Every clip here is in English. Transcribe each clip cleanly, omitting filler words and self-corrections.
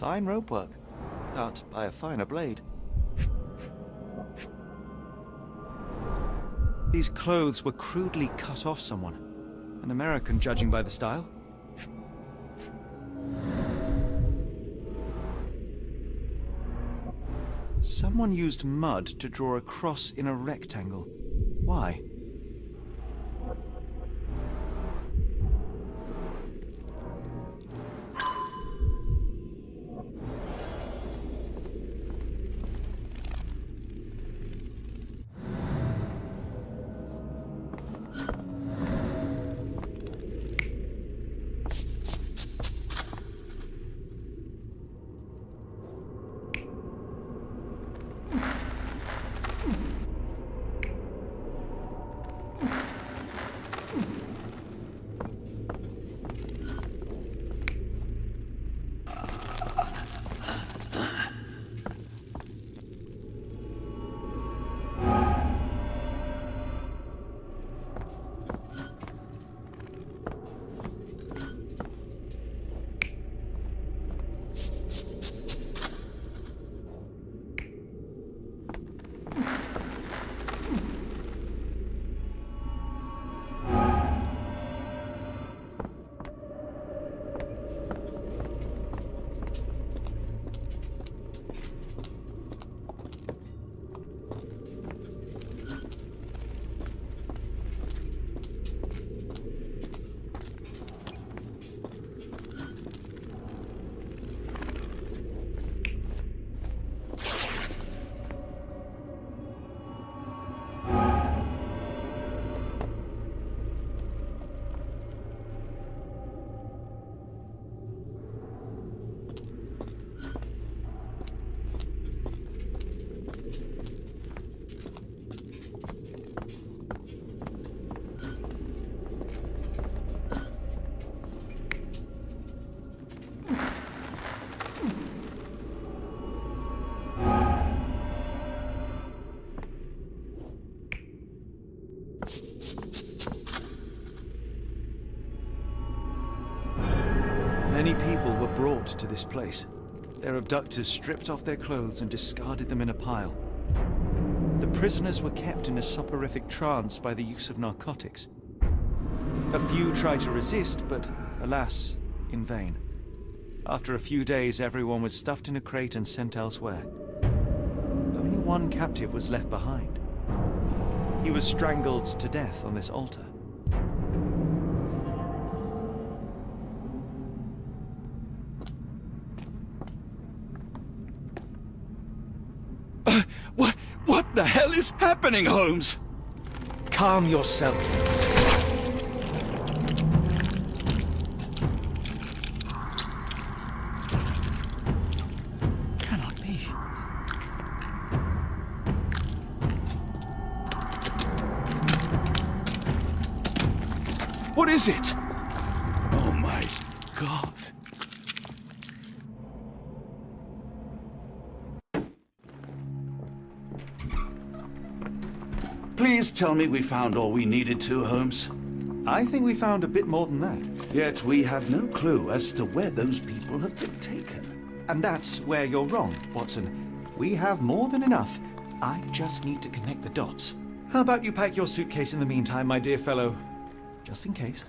Fine rope work. Can't buy a finer blade. These clothes were crudely cut off someone. An American, judging by the style. Someone used mud to draw a cross in a rectangle. Why? Many people were brought to this place. Their abductors stripped off their clothes and discarded them in a pile. The prisoners were kept in a soporific trance by the use of narcotics. A few tried to resist, but alas, in vain. After a few days, everyone was stuffed in a crate and sent elsewhere. Only one captive was left behind. He was strangled to death on this altar. What the hell is happening, Holmes? Calm yourself. Cannot be. What is it? Oh my God. Please tell me we found all we needed to, Holmes. I think we found a bit more than that. Yet we have no clue as to where those people have been taken. And that's where you're wrong, Watson. We have more than enough. I just need to connect the dots. How about you pack your suitcase in the meantime, my dear fellow? Just in case.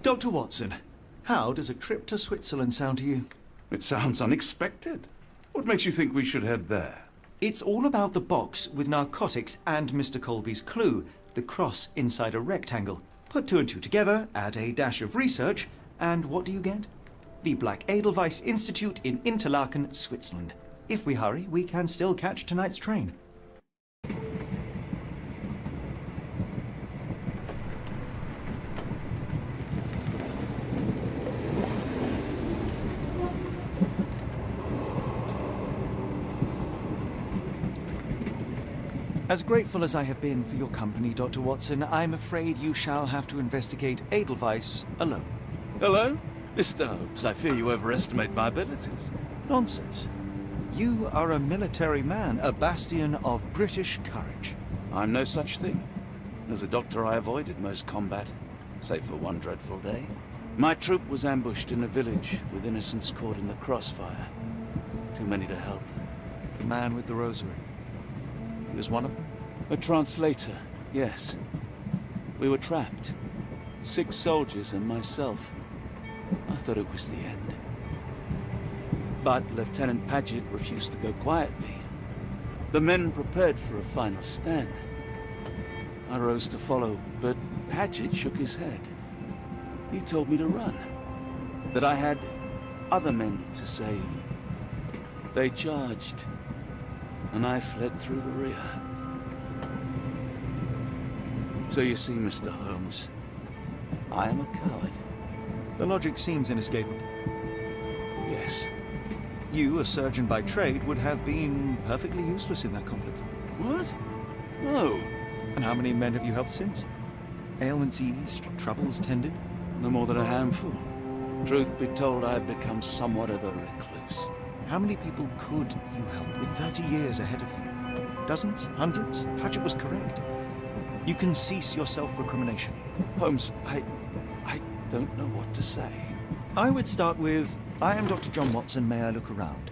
Dr. Watson, how does a trip to Switzerland sound to you? It sounds unexpected. What makes you think we should head there? It's all about the box with narcotics and Mr. Colby's clue, the cross inside a rectangle. Put two and two together, add a dash of research, and what do you get? The Black Edelweiss Institute in Interlaken, Switzerland. If we hurry, we can still catch tonight's train. As grateful as I have been for your company, Dr. Watson, I'm afraid you shall have to investigate Edelweiss alone. Hello? Mr. Holmes, I fear you overestimate my abilities. Nonsense. You are a military man, a bastion of British courage. I'm no such thing. As a doctor, I avoided most combat, save for one dreadful day. My troop was ambushed in a village with innocents caught in the crossfire. Too many to help. The man with the rosary. He was one of them? A translator, yes. We were trapped. 6 soldiers and myself. I thought it was the end. But Lieutenant Paget refused to go quietly. The men prepared for a final stand. I rose to follow, but Paget shook his head. He told me to run. That I had other men to save. They charged, and I fled through the rear. So you see, Mr. Holmes, I am a coward. The logic seems inescapable. Yes. You, a surgeon by trade, would have been perfectly useless in that conflict. What? No. And how many men have you helped since? Ailments eased, troubles tended? No more than a handful. Truth be told, I've become somewhat of a recluse. How many people could you help with 30 years ahead of you? Dozens? Hundreds? Paget was correct. You can cease your self-recrimination. Holmes, I don't know what to say. I would start with, I am Dr. John Watson, may I look around?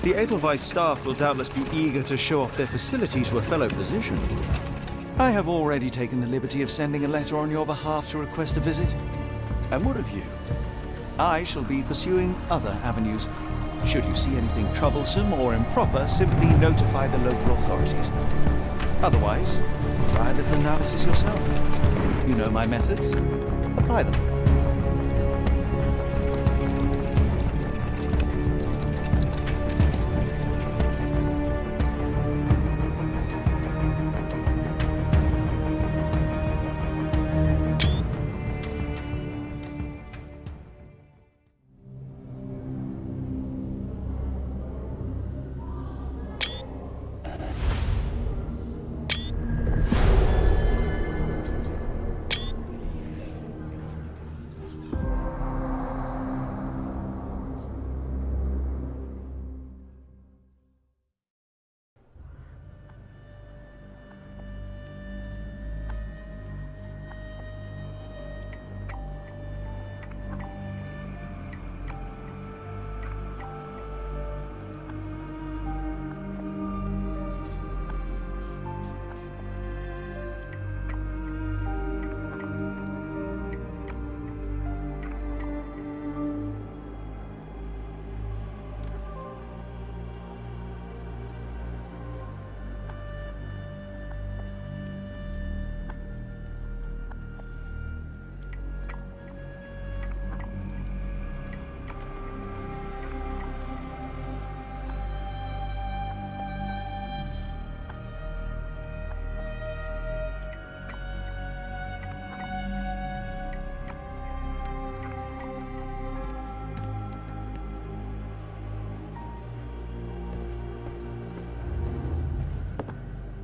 The Edelweiss staff will doubtless be eager to show off their facilities to a fellow physician. I have already taken the liberty of sending a letter on your behalf to request a visit. And what of you? I shall be pursuing other avenues. Should you see anything troublesome or improper, simply notify the local authorities. Otherwise, try a little analysis yourself. You know my methods. Apply them.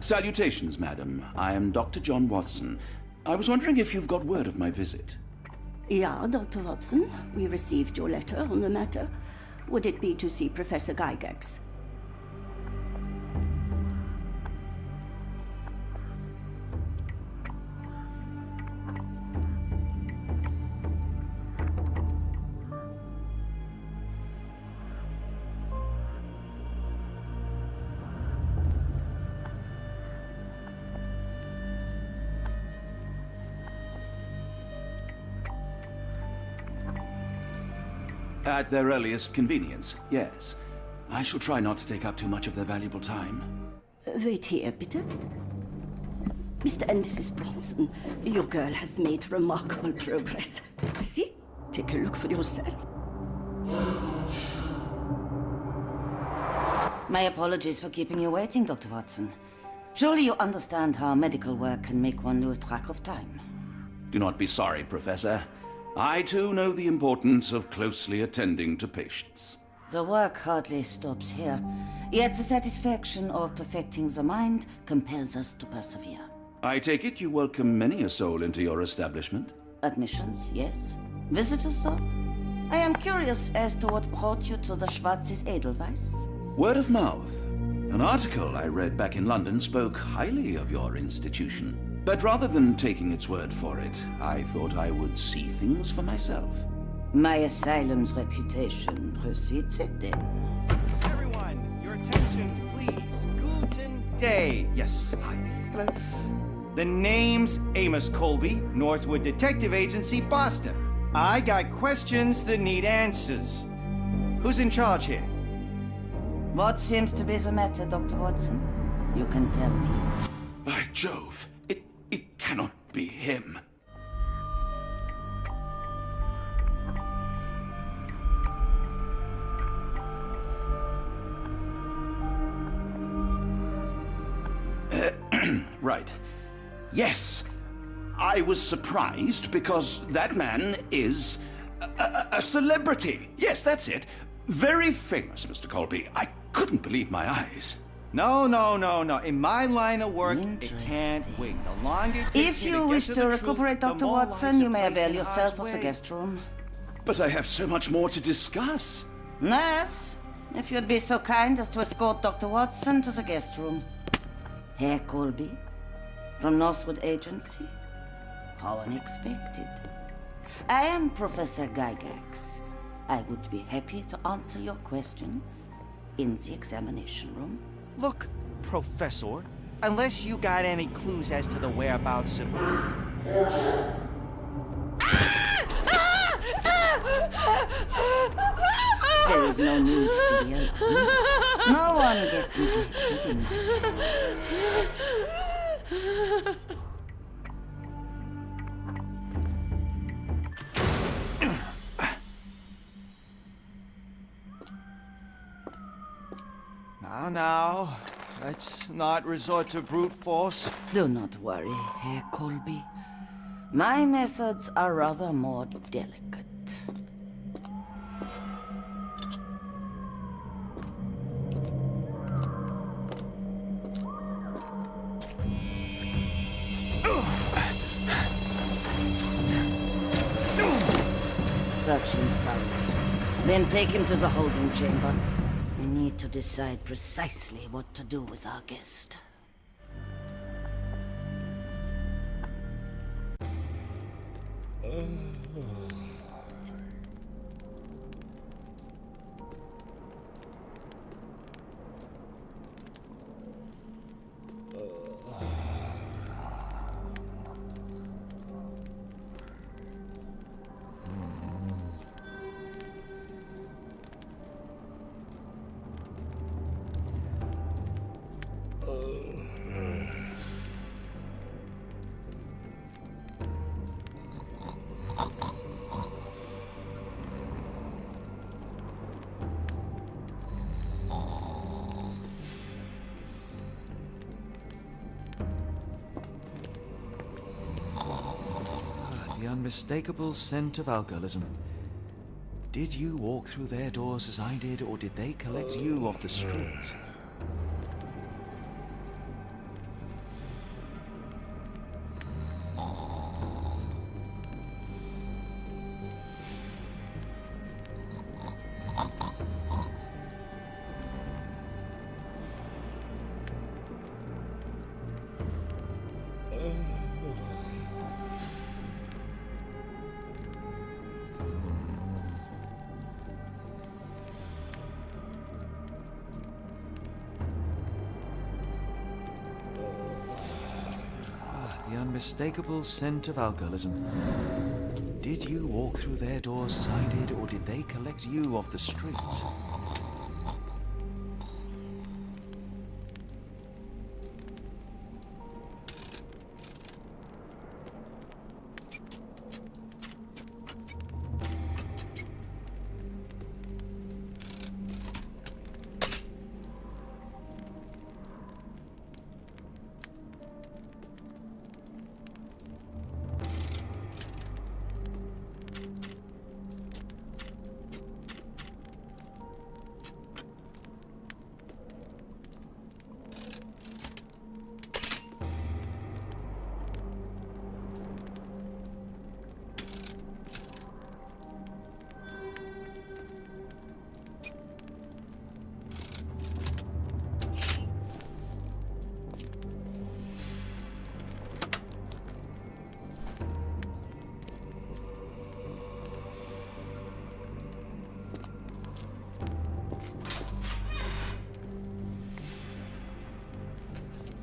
Salutations, madam. I am Dr. John Watson. I was wondering if you've got word of my visit. Yeah, Dr. Watson, we received your letter on the matter. Would it be to see Professor Gygax? At their earliest convenience, yes. I shall try not to take up too much of their valuable time. Wait here, bitte. Mr. and Mrs. Bronson, your girl has made remarkable progress. See? Take a look for yourself. My apologies for keeping you waiting, Dr. Watson. Surely you understand how medical work can make one lose track of time. Do not be sorry, Professor. I too know the importance of closely attending to patients. The work hardly stops here, yet the satisfaction of perfecting the mind compels us to persevere. I take it you welcome many a soul into your establishment? Admissions, yes. Visitors, though? I am curious as to what brought you to the Schwarzes Edelweiss. Word of mouth. An article I read back in London spoke highly of your institution. But rather than taking its word for it, I thought I would see things for myself. My asylum's reputation precedes it, then. Everyone, your attention, please. Guten Day. Yes, hi. Hello. The name's Amos Colby, Northwood Detective Agency, Boston. I got questions that need answers. Who's in charge here? What seems to be the matter, Dr. Watson? You can tell me. By Jove, it cannot be him. Right. Yes. I was surprised because that man is a celebrity. Yes, that's it. Very famous, Mr. Colby. I couldn't believe my eyes. No. In my line of work, it can't wait. The longer it takes If me you get wish to to the recuperate, truth, the Dr. more Watson, lives you are may placed avail in yourself harm's of the way. guest room. But I have so much more to discuss. Nurse, if you'd be so kind as to escort Dr. Watson to the guest room. Herr Colby, from Northwood Agency. How unexpected. I am Professor Gygax. I would be happy to answer your questions in the examination room. Look, Professor, unless you got any clues as to the whereabouts of... There is no need to be alarmed. No one gets neglected in my Now, let's not resort to brute force. Do not worry, Herr Colby. My methods are rather more delicate. Search him thoroughly. Then take him to the holding chamber. We need to decide precisely what to do with our guest. The unmistakable scent of alcoholism. Did you walk through their doors as I did, or did they collect you off the streets? unmistakable scent of alcoholism. Did you walk through their doors as I did, or did they collect you off the streets?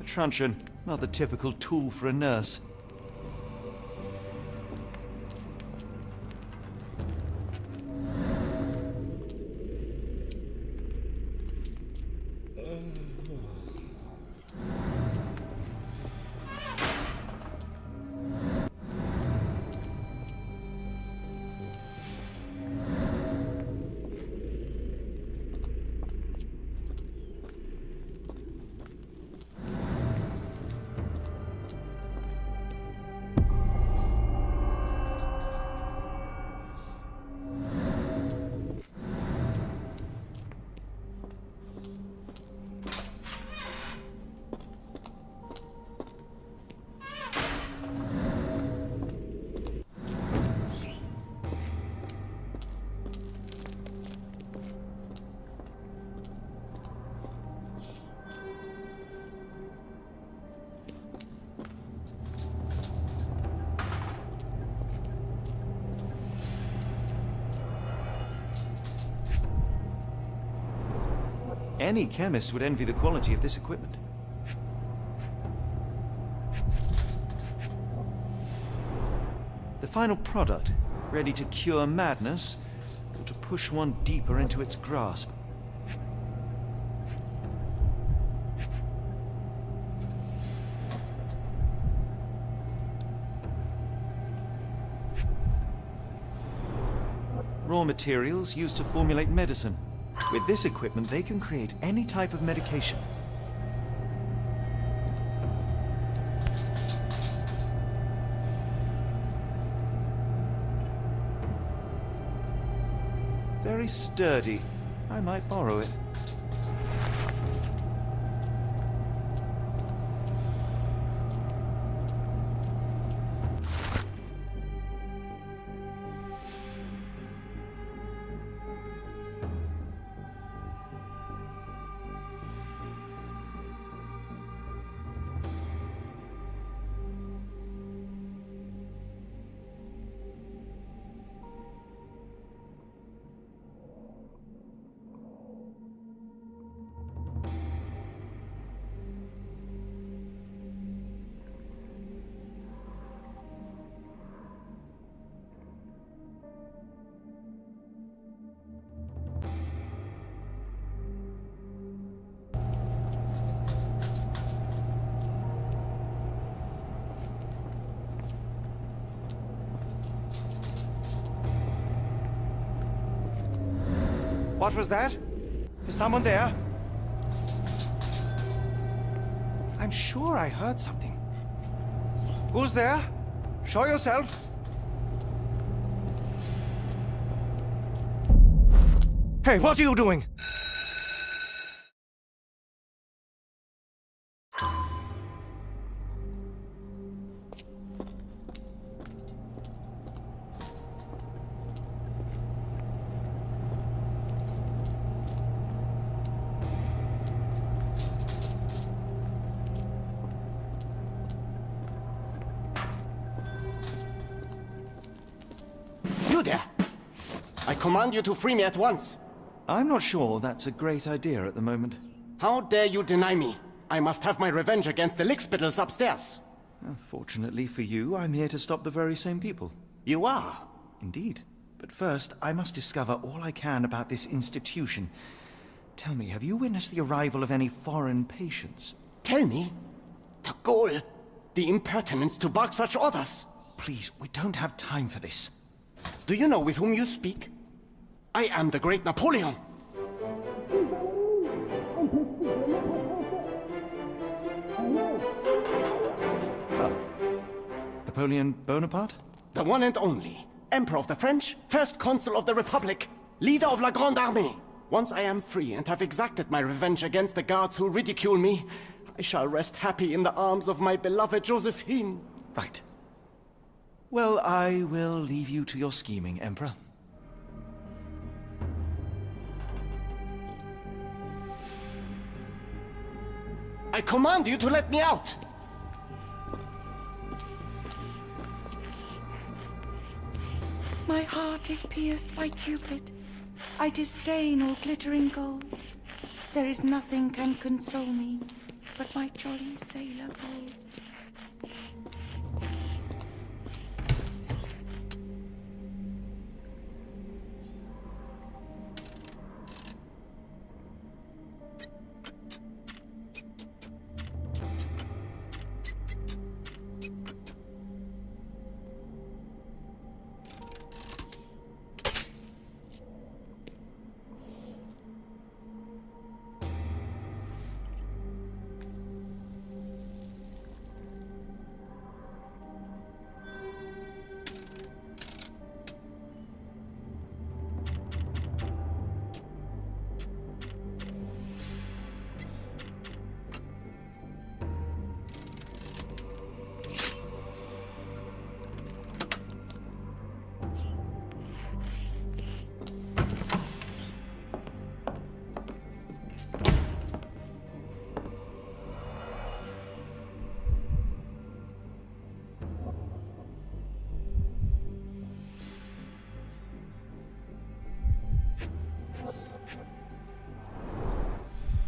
Truncheon, not the typical tool for a nurse. Any chemist would envy the quality of this equipment. The final product, ready to cure madness, or to push one deeper into its grasp. Raw materials used to formulate medicine. With this equipment, they can create any type of medication. Very sturdy. I might borrow it. What was that? Is someone there? I'm sure I heard something. Who's there? Show yourself. Hey, what are you doing? You there! I command you to free me at once. I'm not sure that's a great idea at the moment. How dare you deny me? I must have my revenge against the lickspittles upstairs. Fortunately for you, I'm here to stop the very same people. You are? Indeed. But first, I must discover all I can about this institution. Tell me, have you witnessed the arrival of any foreign patients? Tell me. The gall. The impertinence to bark such orders. Please, we don't have time for this. Do you know with whom you speak? I am the great Napoleon. Napoleon Bonaparte? The one and only. Emperor of the French, first consul of the Republic, leader of La Grande Armée. Once I am free and have exacted my revenge against the guards who ridicule me, I shall rest happy in the arms of my beloved Josephine. Right. Well, I will leave you to your scheming, Emperor. I command you to let me out! My heart is pierced by Cupid. I disdain all glittering gold. There is nothing can console me but my jolly sailor bold.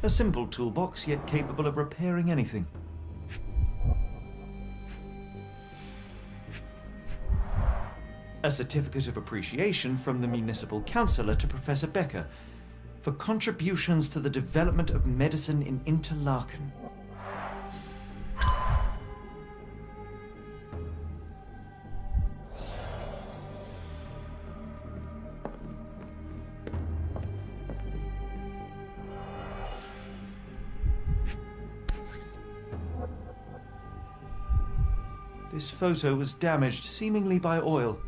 A simple toolbox, yet capable of repairing anything. A certificate of appreciation from the municipal councillor to Professor Becker for contributions to the development of medicine in Interlaken. This photo was damaged, seemingly by oil.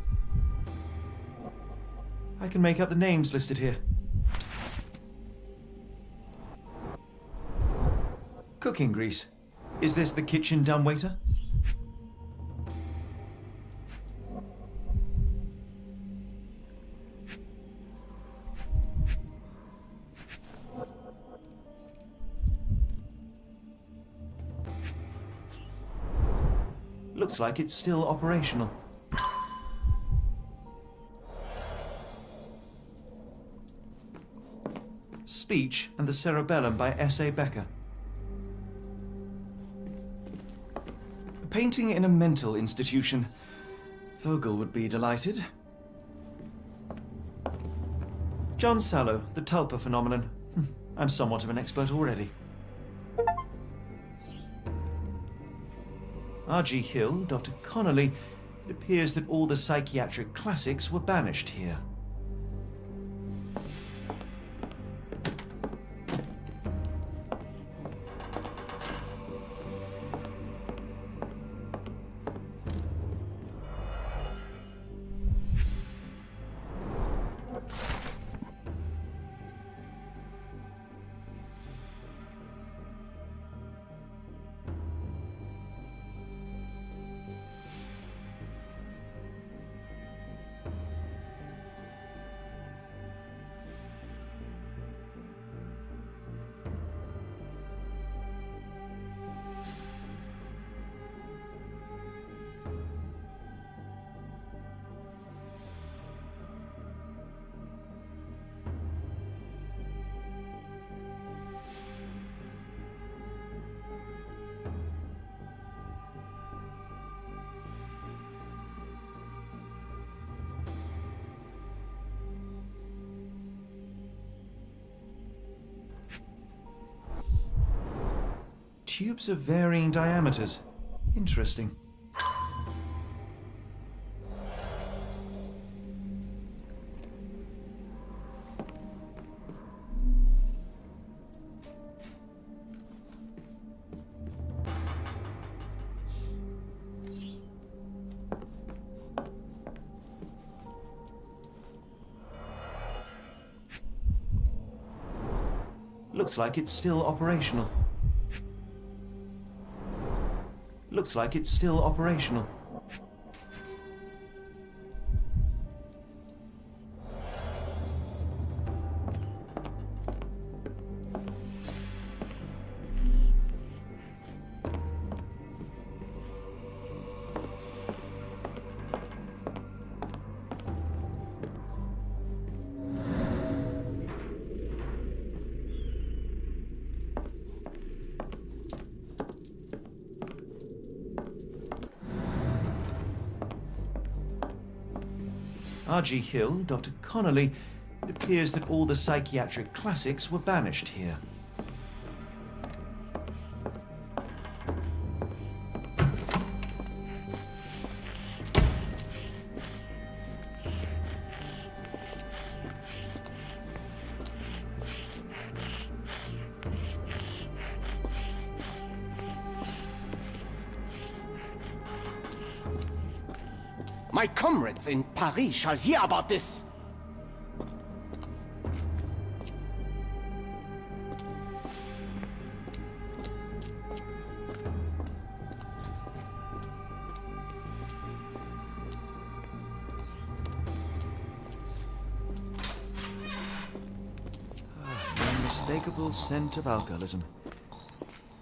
I can make out the names listed here. Cooking grease. Is this the kitchen dumbwaiter? Looks like it's still operational. Speech and the Cerebellum by S.A. Becker. A painting in a mental institution. Vogel would be delighted. John Sallow, the Tulpa phenomenon. I'm somewhat of an expert already. R.G. Hill, Dr. Connolly. It appears that all the psychiatric classics were banished here. Tubes of varying diameters. Interesting. Looks like it's still operational. Looks like it's still operational. R.G. Hill, Dr. Connolly, it appears that all the psychiatric classics were banished here. My comrades in Paris shall hear about this! The unmistakable scent of alcoholism.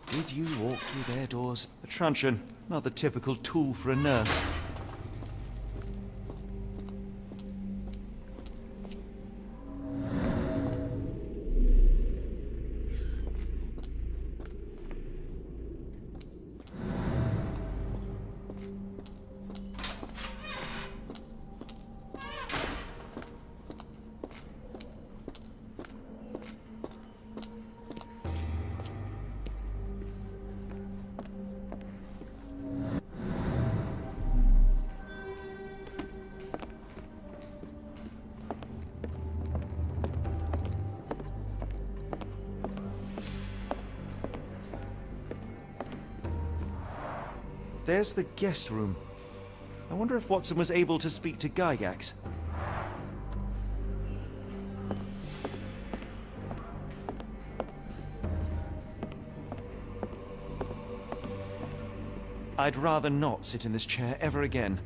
Did you walk through their doors? A truncheon, not the typical tool for a nurse. There's the guest room. I wonder if Watson was able to speak to Gygax. I'd rather not sit in this chair ever again.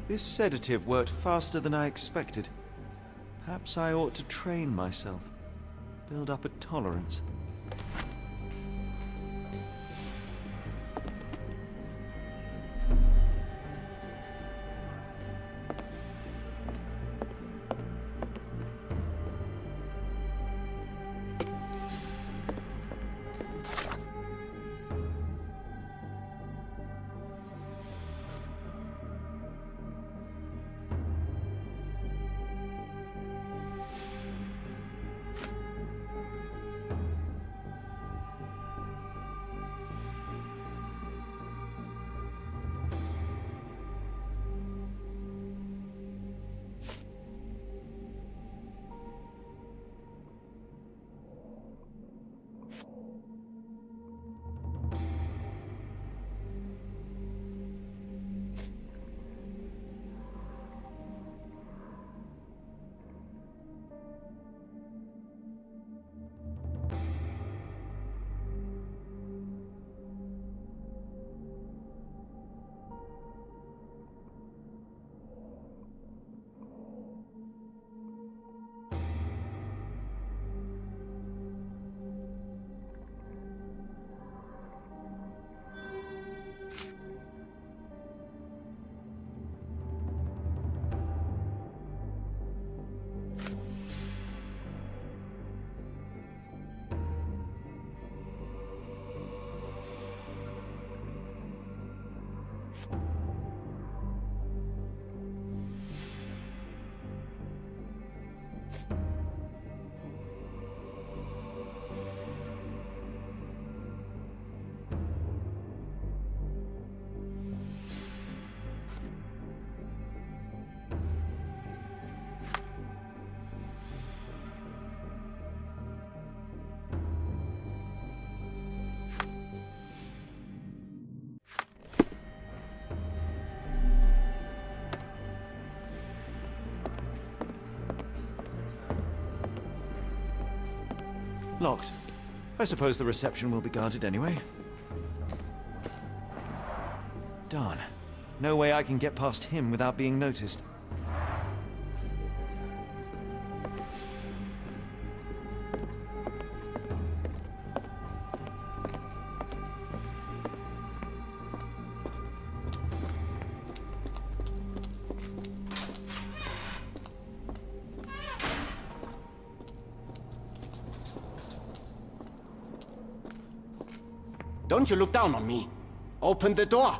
This sedative worked faster than I expected. Perhaps I ought to train myself, build up a tolerance. Locked. I suppose the reception will be guarded anyway. Darn. No way I can get past him without being noticed. Don't you look down on me. Open the door.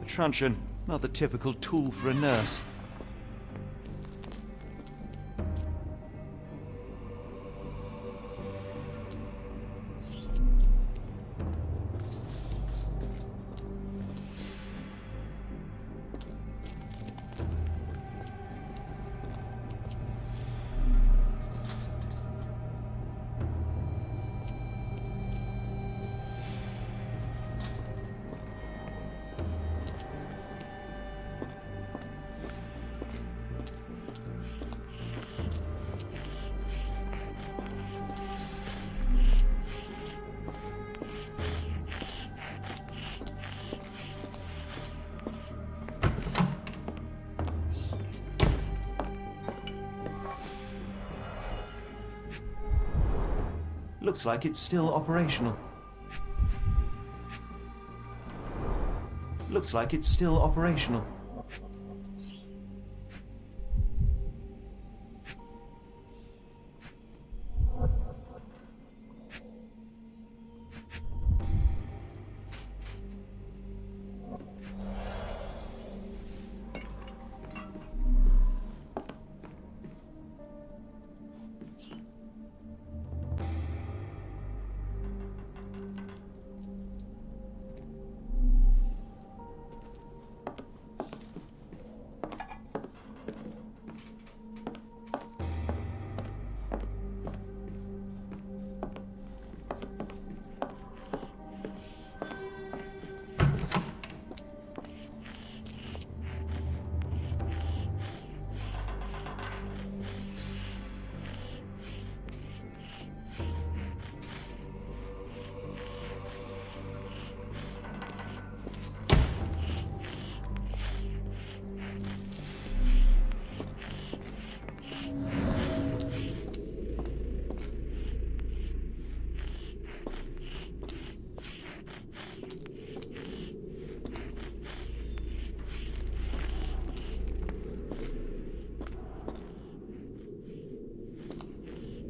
Truncheon, not the typical tool for a nurse. Looks like it's still operational. Looks like it's still operational.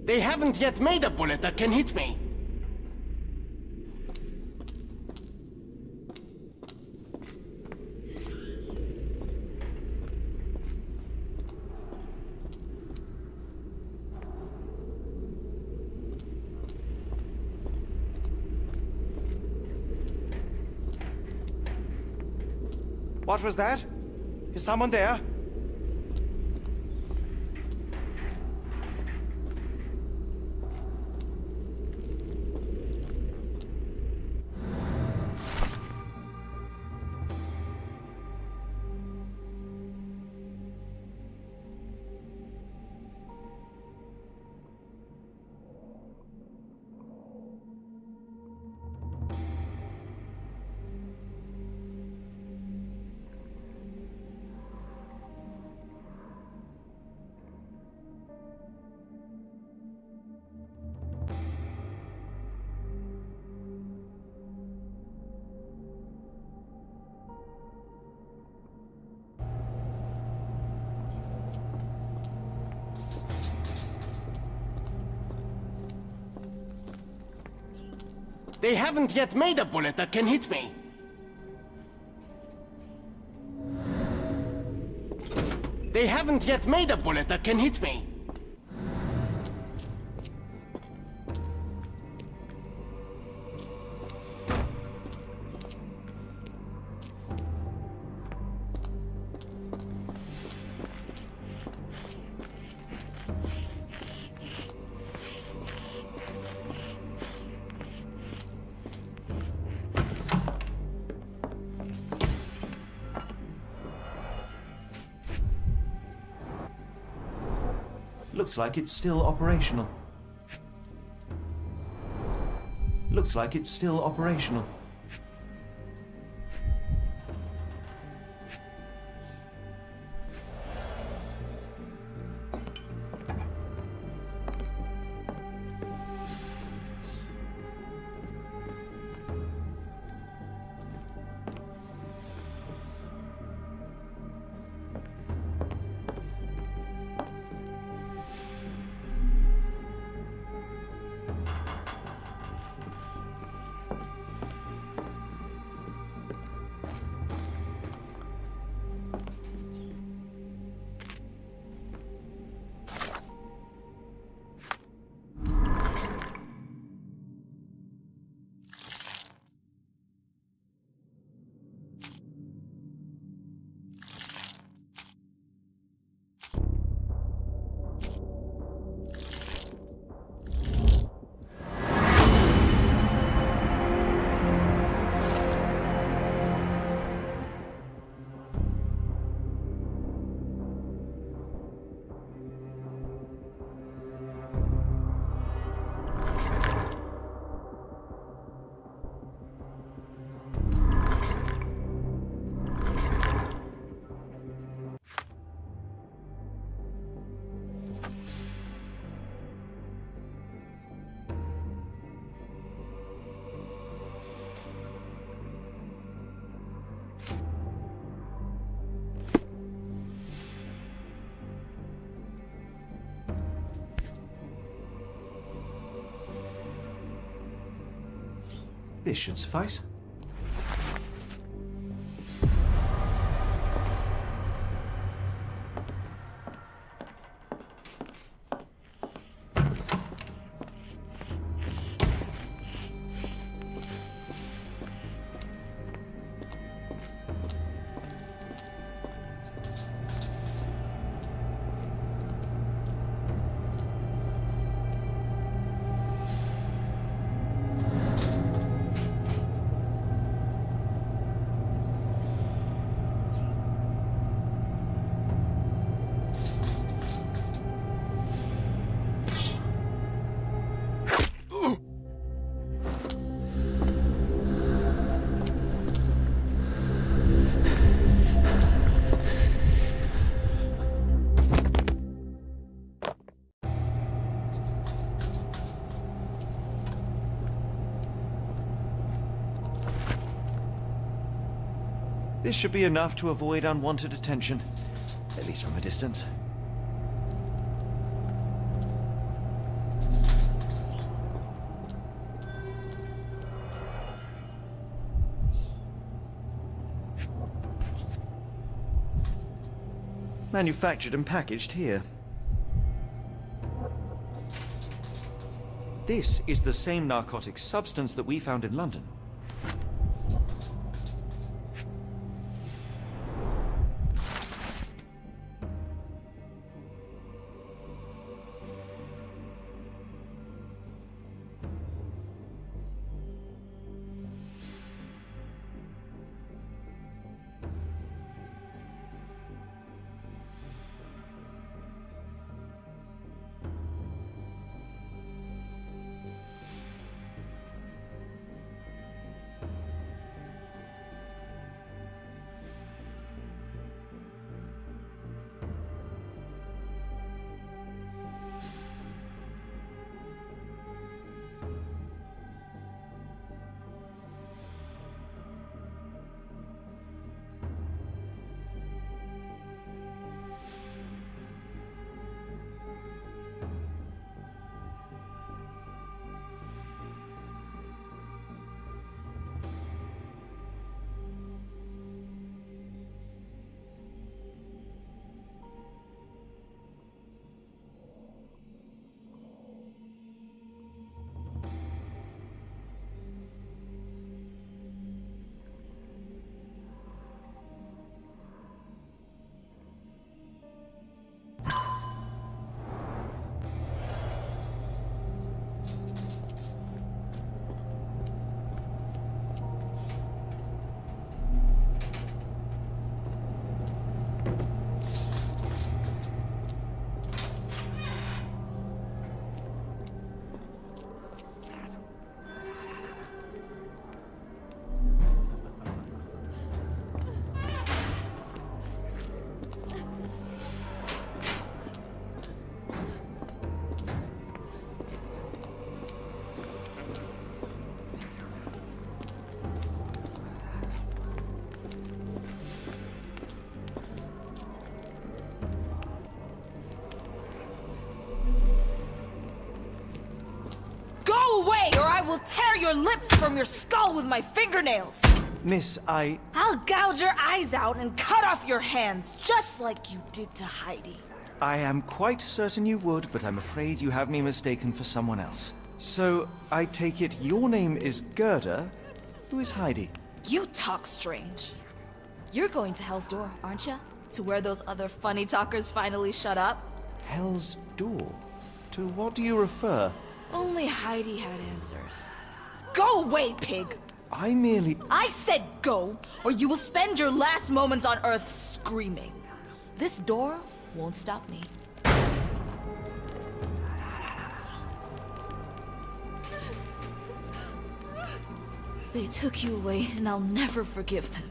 They haven't yet made a bullet that can hit me. What was that? Is someone there? They haven't yet made a bullet that can hit me. They haven't yet made a bullet that can hit me. Looks like it's still operational. Looks like it's still operational. This should suffice. This should be enough to avoid unwanted attention, at least from a distance. Manufactured and packaged here. This is the same narcotic substance that we found in London. will tear your lips from your skull with my fingernails! Miss, I'll gouge your eyes out and cut off your hands, just like you did to Heidi. I am quite certain you would, but I'm afraid you have me mistaken for someone else. So, I take it your name is Gerda? Who is Heidi? You talk strange. You're going to Hell's Door, aren't you? To where those other funny talkers finally shut up? Hell's Door? To what do you refer? Only Heidi had answers. Go away, pig! I said go, or you will spend your last moments on Earth screaming. This door won't stop me. They took you away, and I'll never forgive them.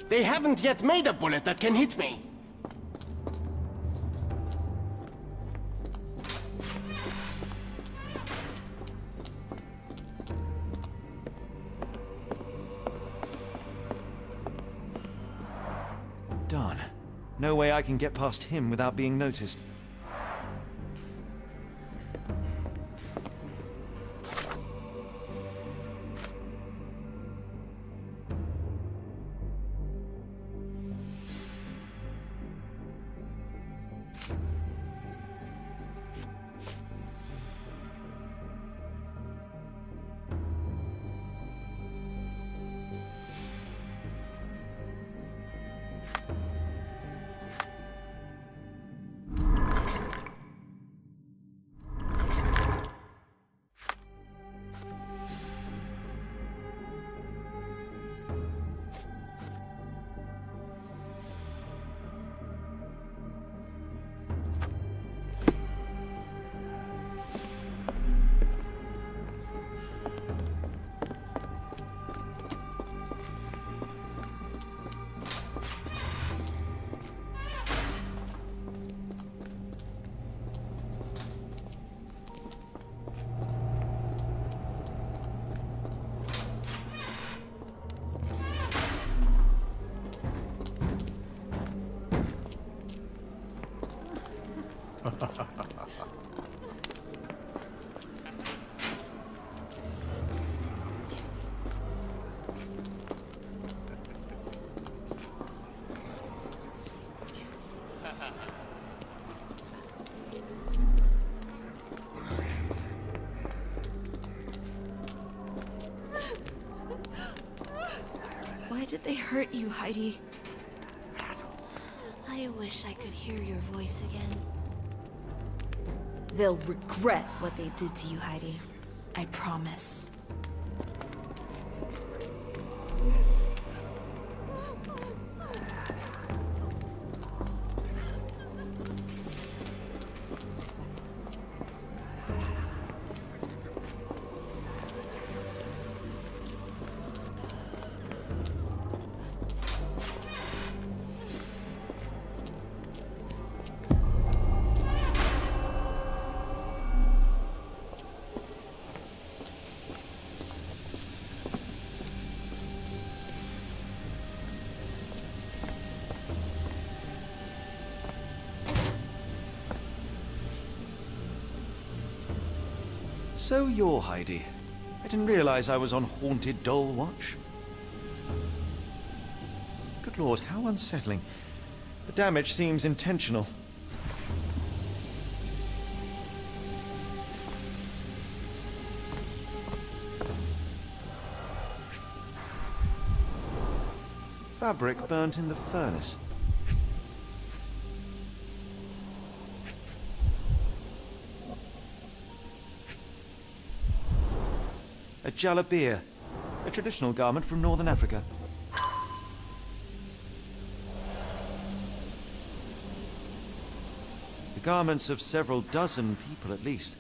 They haven't yet made a bullet that can hit me. Darn. No way I can get past him without being noticed. Why did they hurt you, Heidi? I wish I could hear your voice again. They'll regret what they did to you, Heidi. I promise. So you're Heidi. I didn't realize I was on Haunted Doll Watch. Good lord, how unsettling. The damage seems intentional. Fabric burnt in the furnace. A jalabia, a traditional garment from northern Africa. The garments of several dozen people at least.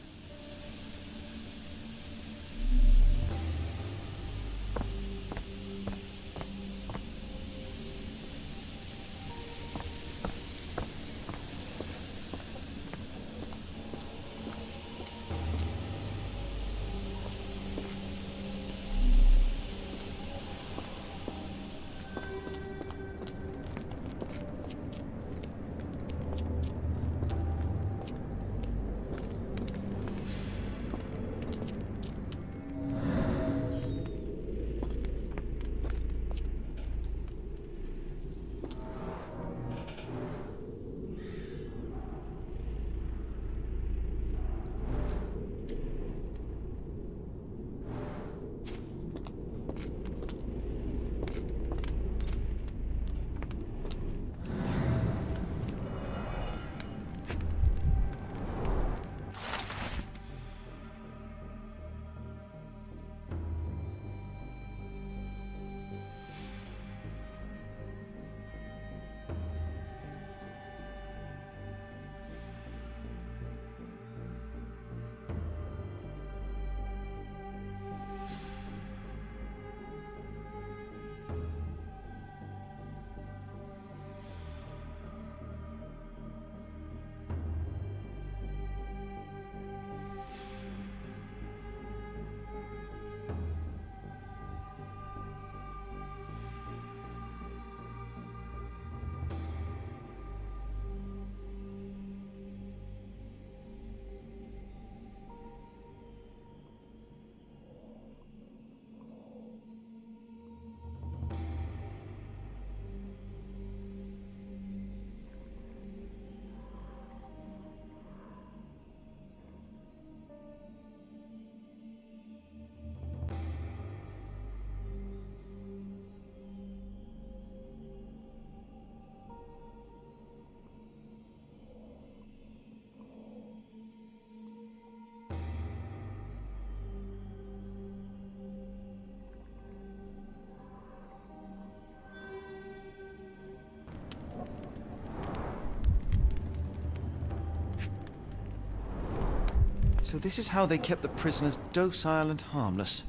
So this is how they kept the prisoners docile and harmless.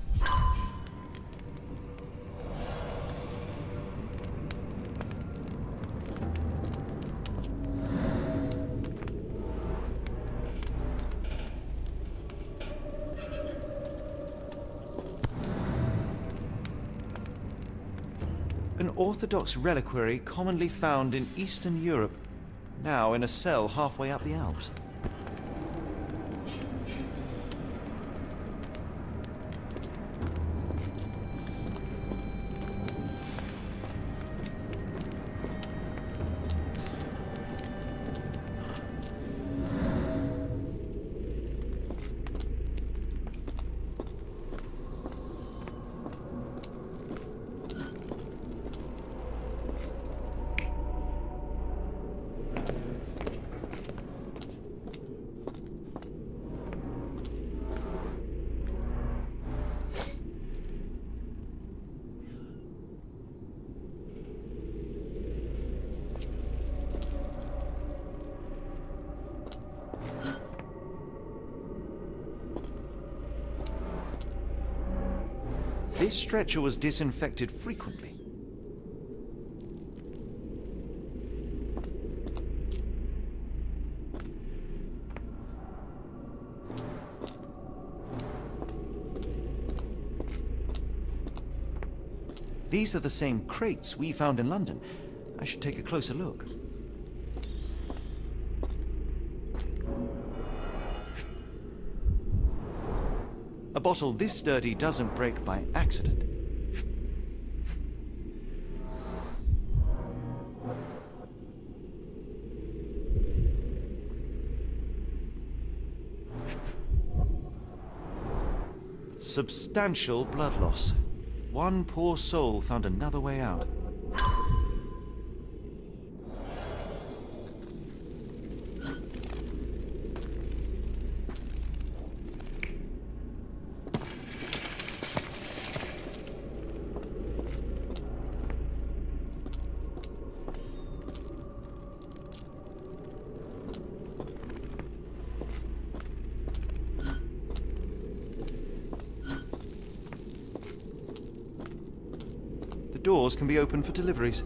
An Orthodox reliquary commonly found in Eastern Europe, now in a cell halfway up the Alps. This stretcher was disinfected frequently. These are the same crates we found in London. I should take a closer look. A bottle this sturdy doesn't break by accident. Substantial blood loss. One poor soul found another way out. doors can be opened for deliveries.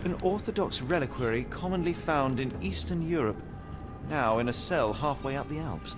An Orthodox reliquary commonly found in Eastern Europe, now in a cell halfway up the Alps.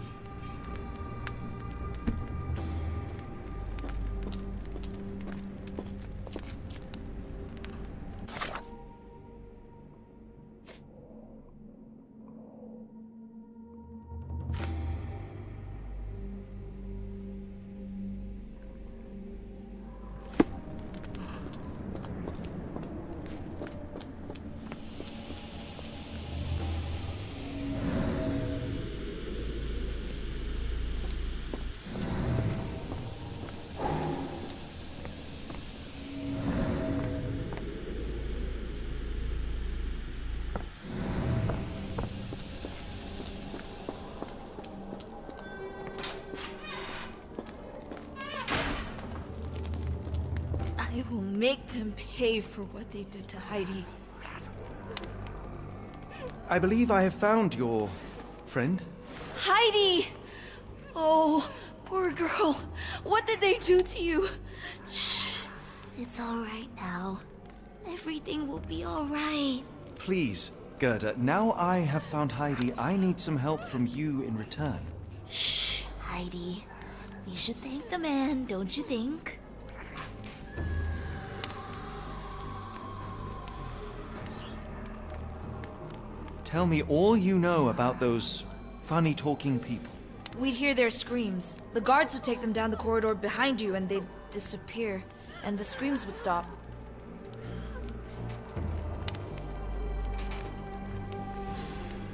I will make them pay for what they did to Heidi. I believe I have found your friend. Heidi! Oh, poor girl. What did they do to you? Shh. It's all right now. Everything will be all right. Please, Gerda, now I have found Heidi, I need some help from you in return. Shh, Heidi. We should thank the man, don't you think? Tell me all you know about those funny talking people. We'd hear their screams. The guards would take them down the corridor behind you and they'd disappear. And the screams would stop.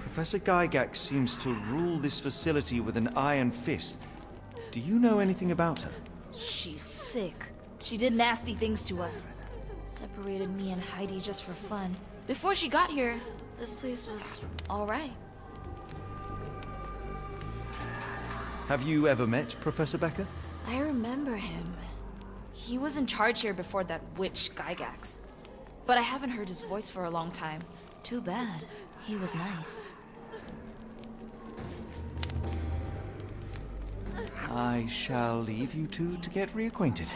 Professor Gygax seems to rule this facility with an iron fist. Do you know anything about her? She's sick. She did nasty things to us. Separated me and Heidi just for fun. Before she got here, this place was all right. Have you ever met Professor Becker? I remember him. He was in charge here before that witch Gygax. But I haven't heard his voice for a long time. Too bad. He was nice. I shall leave you two to get reacquainted.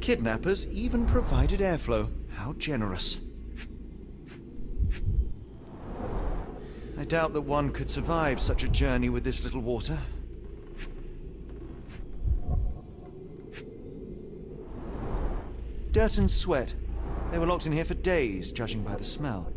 Kidnappers even provided airflow. How generous. I doubt that one could survive such a journey with this little water. Dirt and sweat. They were locked in here for days, judging by the smell.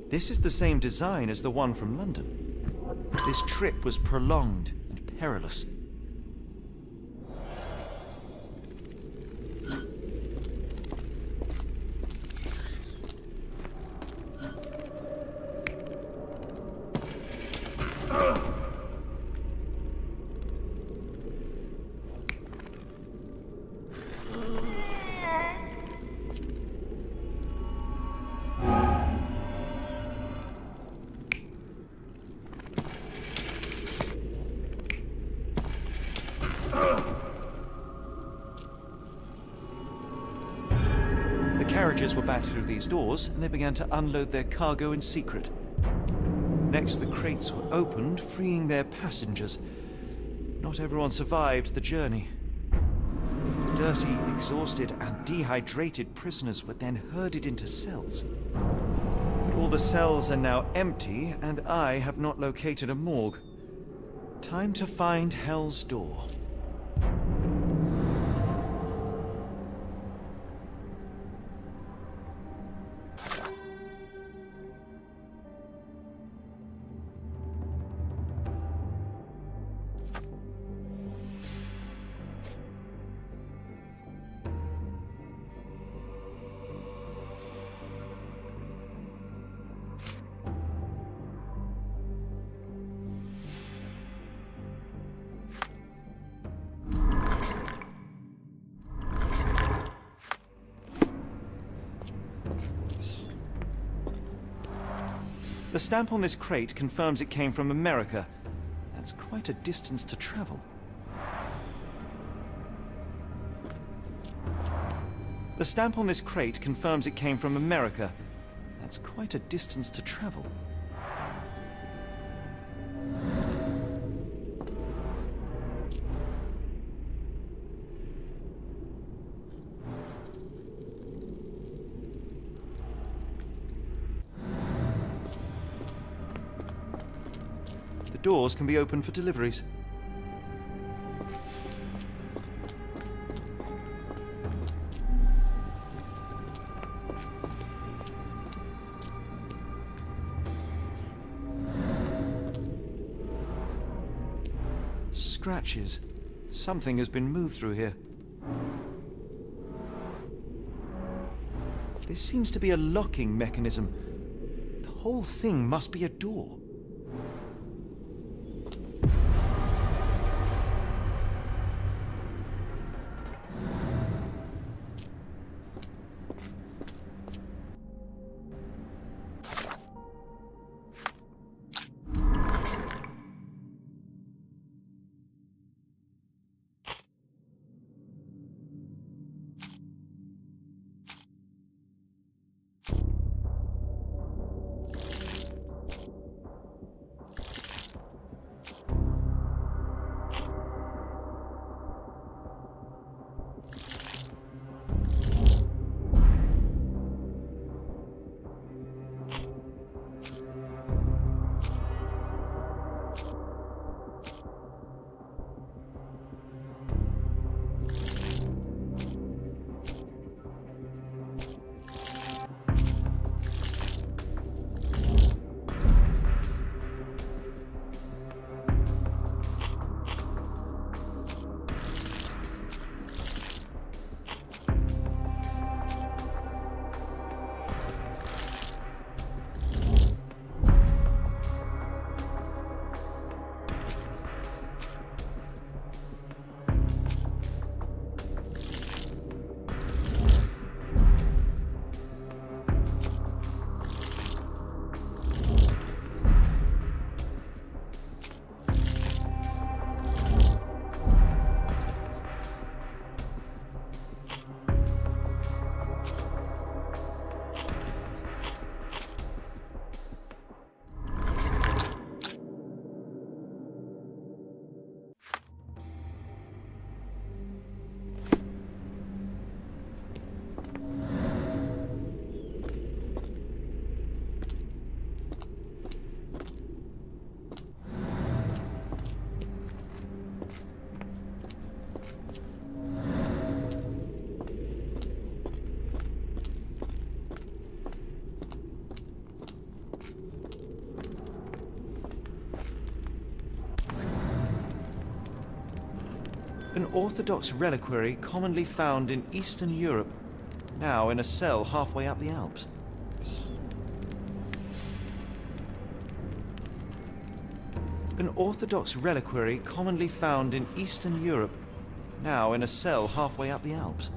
This is the same design as the one from London. This trip was prolonged and perilous. Carriages were backed through these doors, and they began to unload their cargo in secret. Next, the crates were opened, freeing their passengers. Not everyone survived the journey. The dirty, exhausted, and dehydrated prisoners were then herded into cells. But all the cells are now empty, and I have not located a morgue. Time to find Hell's Door. The stamp on this crate confirms it came from America. That's quite a distance to travel. The stamp on this crate confirms it came from America. That's quite a distance to travel. The doors can be opened for deliveries. Scratches. Something has been moved through here. There seems to be a locking mechanism. The whole thing must be a door. An Orthodox reliquary commonly found in Eastern Europe, now in a cell halfway up the Alps. An Orthodox reliquary commonly found in Eastern Europe, now in a cell halfway up the Alps.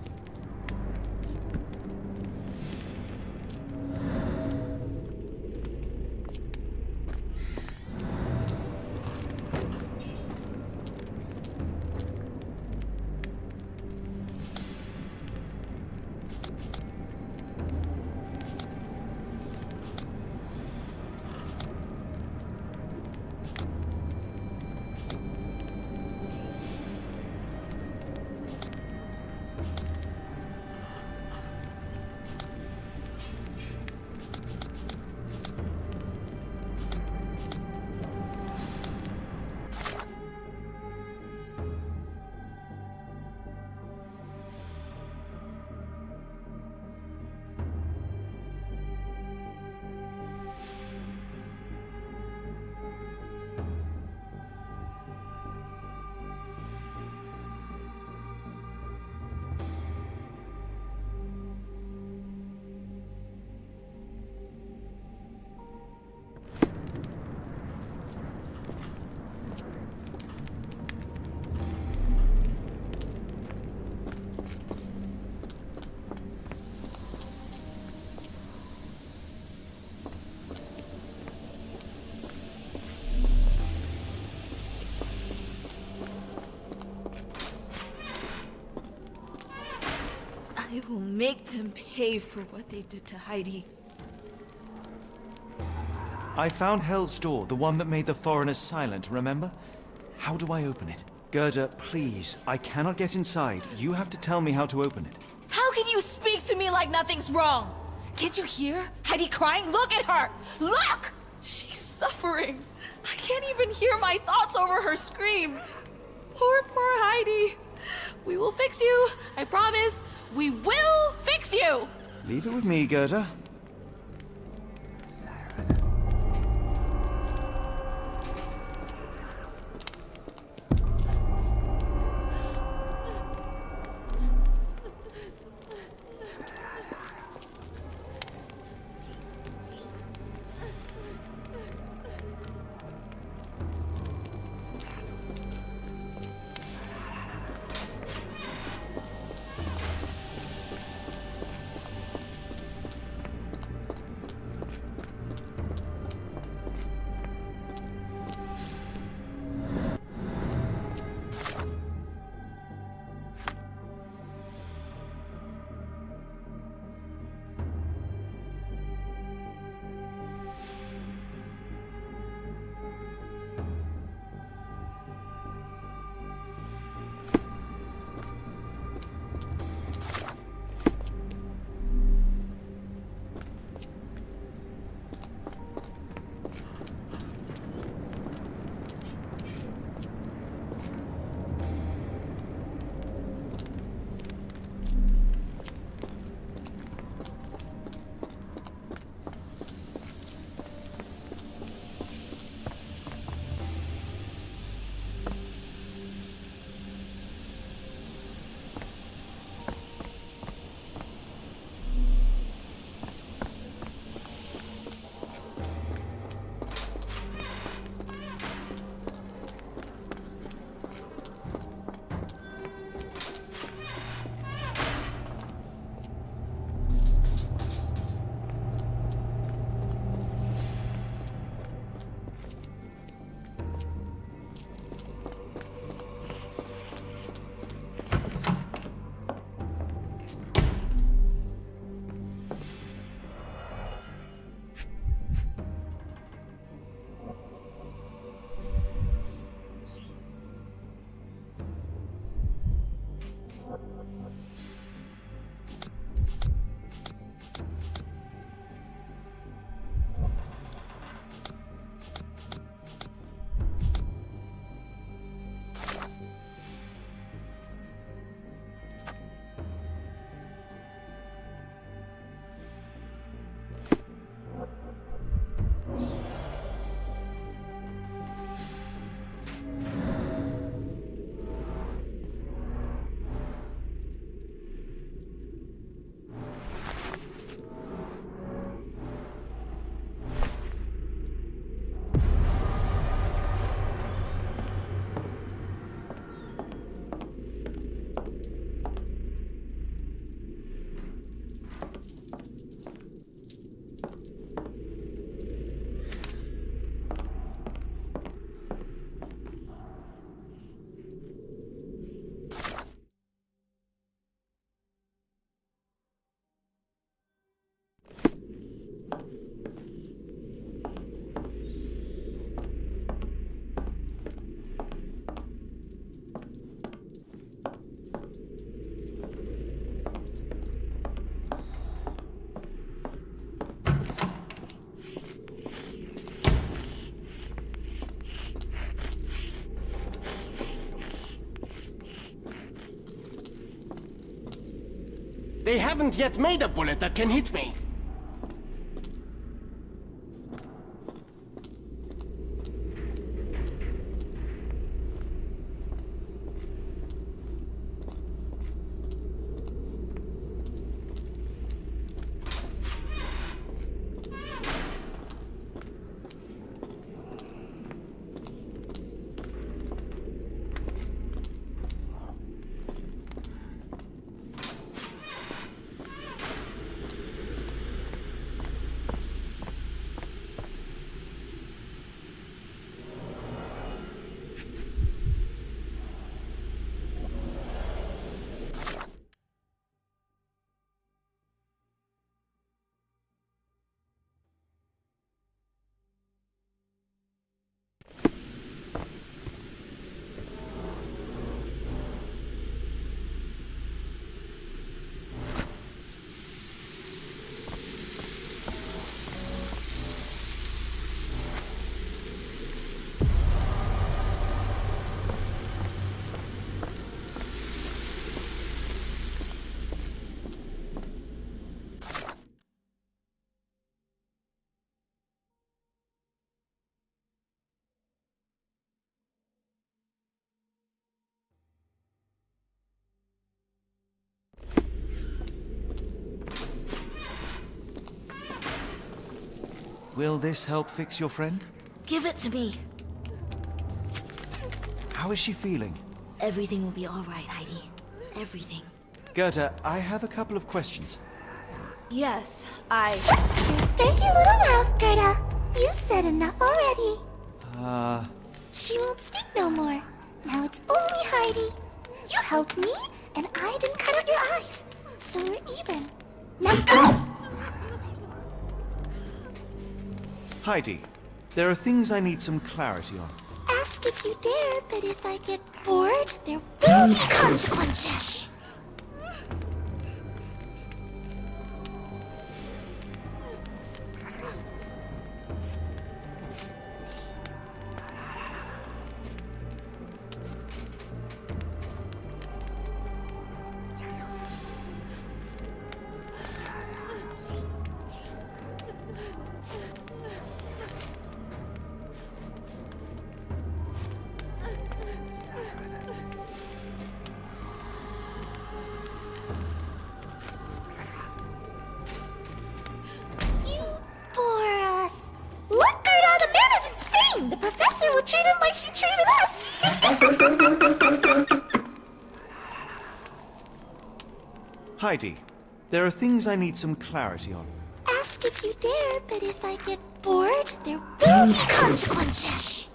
I will make them pay for what they did to Heidi. I found Hell's door, the one that made the foreigners silent, remember? How do I open it? Gerda, please, I cannot get inside. You have to tell me how to open it. How can you speak to me like nothing's wrong? Can't you hear Heidi crying? Look at her! Look! She's suffering. I can't even hear my thoughts over her screams. Poor Heidi. We will fix you. I promise. We will fix you! Leave it with me, Gerda. They haven't yet made a bullet that can hit me. Will this help fix your friend? Give it to me. How is she feeling? Everything will be all right, Heidi. Everything. Gerda, I have a couple of questions. Yes, Dirty little mouth, Gerda. You've said enough already. She won't speak no more. Now it's only Heidi. You helped me, and I didn't cut out your eyes. So we're even. Now go! Heidi, there are things I need some clarity on. Ask if you dare, but if I get bored, there will be consequences. The professor would treat him like she treated us! Heidi, there are things I need some clarity on. Ask if you dare, but if I get bored, there will be consequences.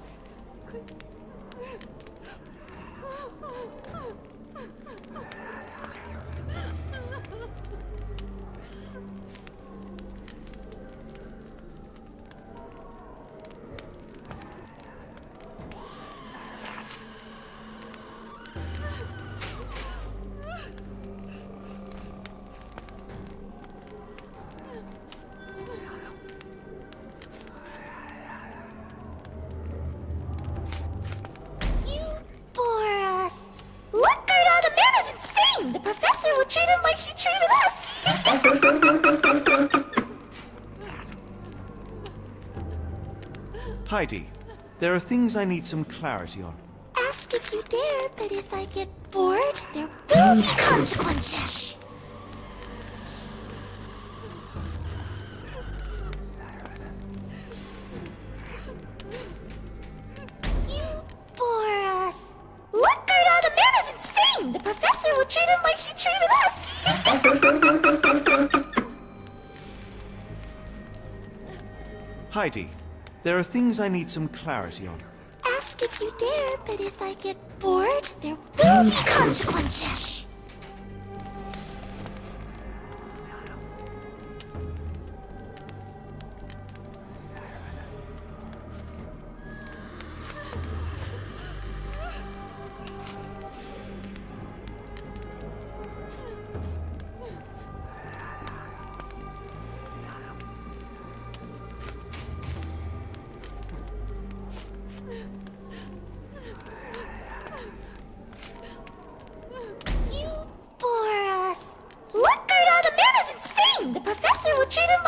The professor would treat him like she treated us! Heidi, there are things I need some clarity on. Ask if you dare, but if I get bored, there will be consequences. You bore us. Look, Gerda, the man is insane! The professor would treat him like she treated us! Heidi, there are things I need some clarity on. Ask if you dare, but if I get bored, there will be consequences.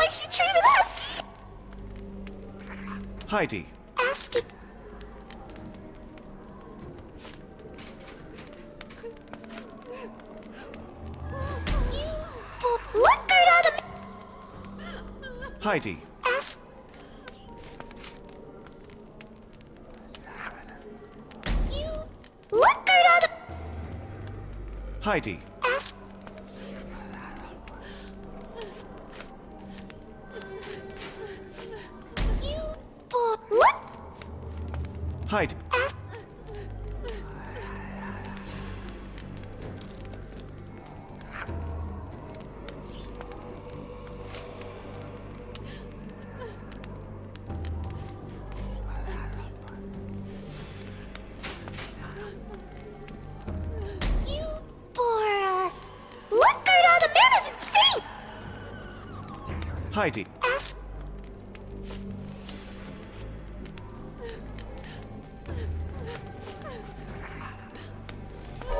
way she treated us. Heidi, Ask it. Look, Gerda, Heidi, ask. You look, Gerda, Heidi, ask. You look, Heidi, ask. You bore us. Look, Gerda, the man is insane. Heidi, Ask.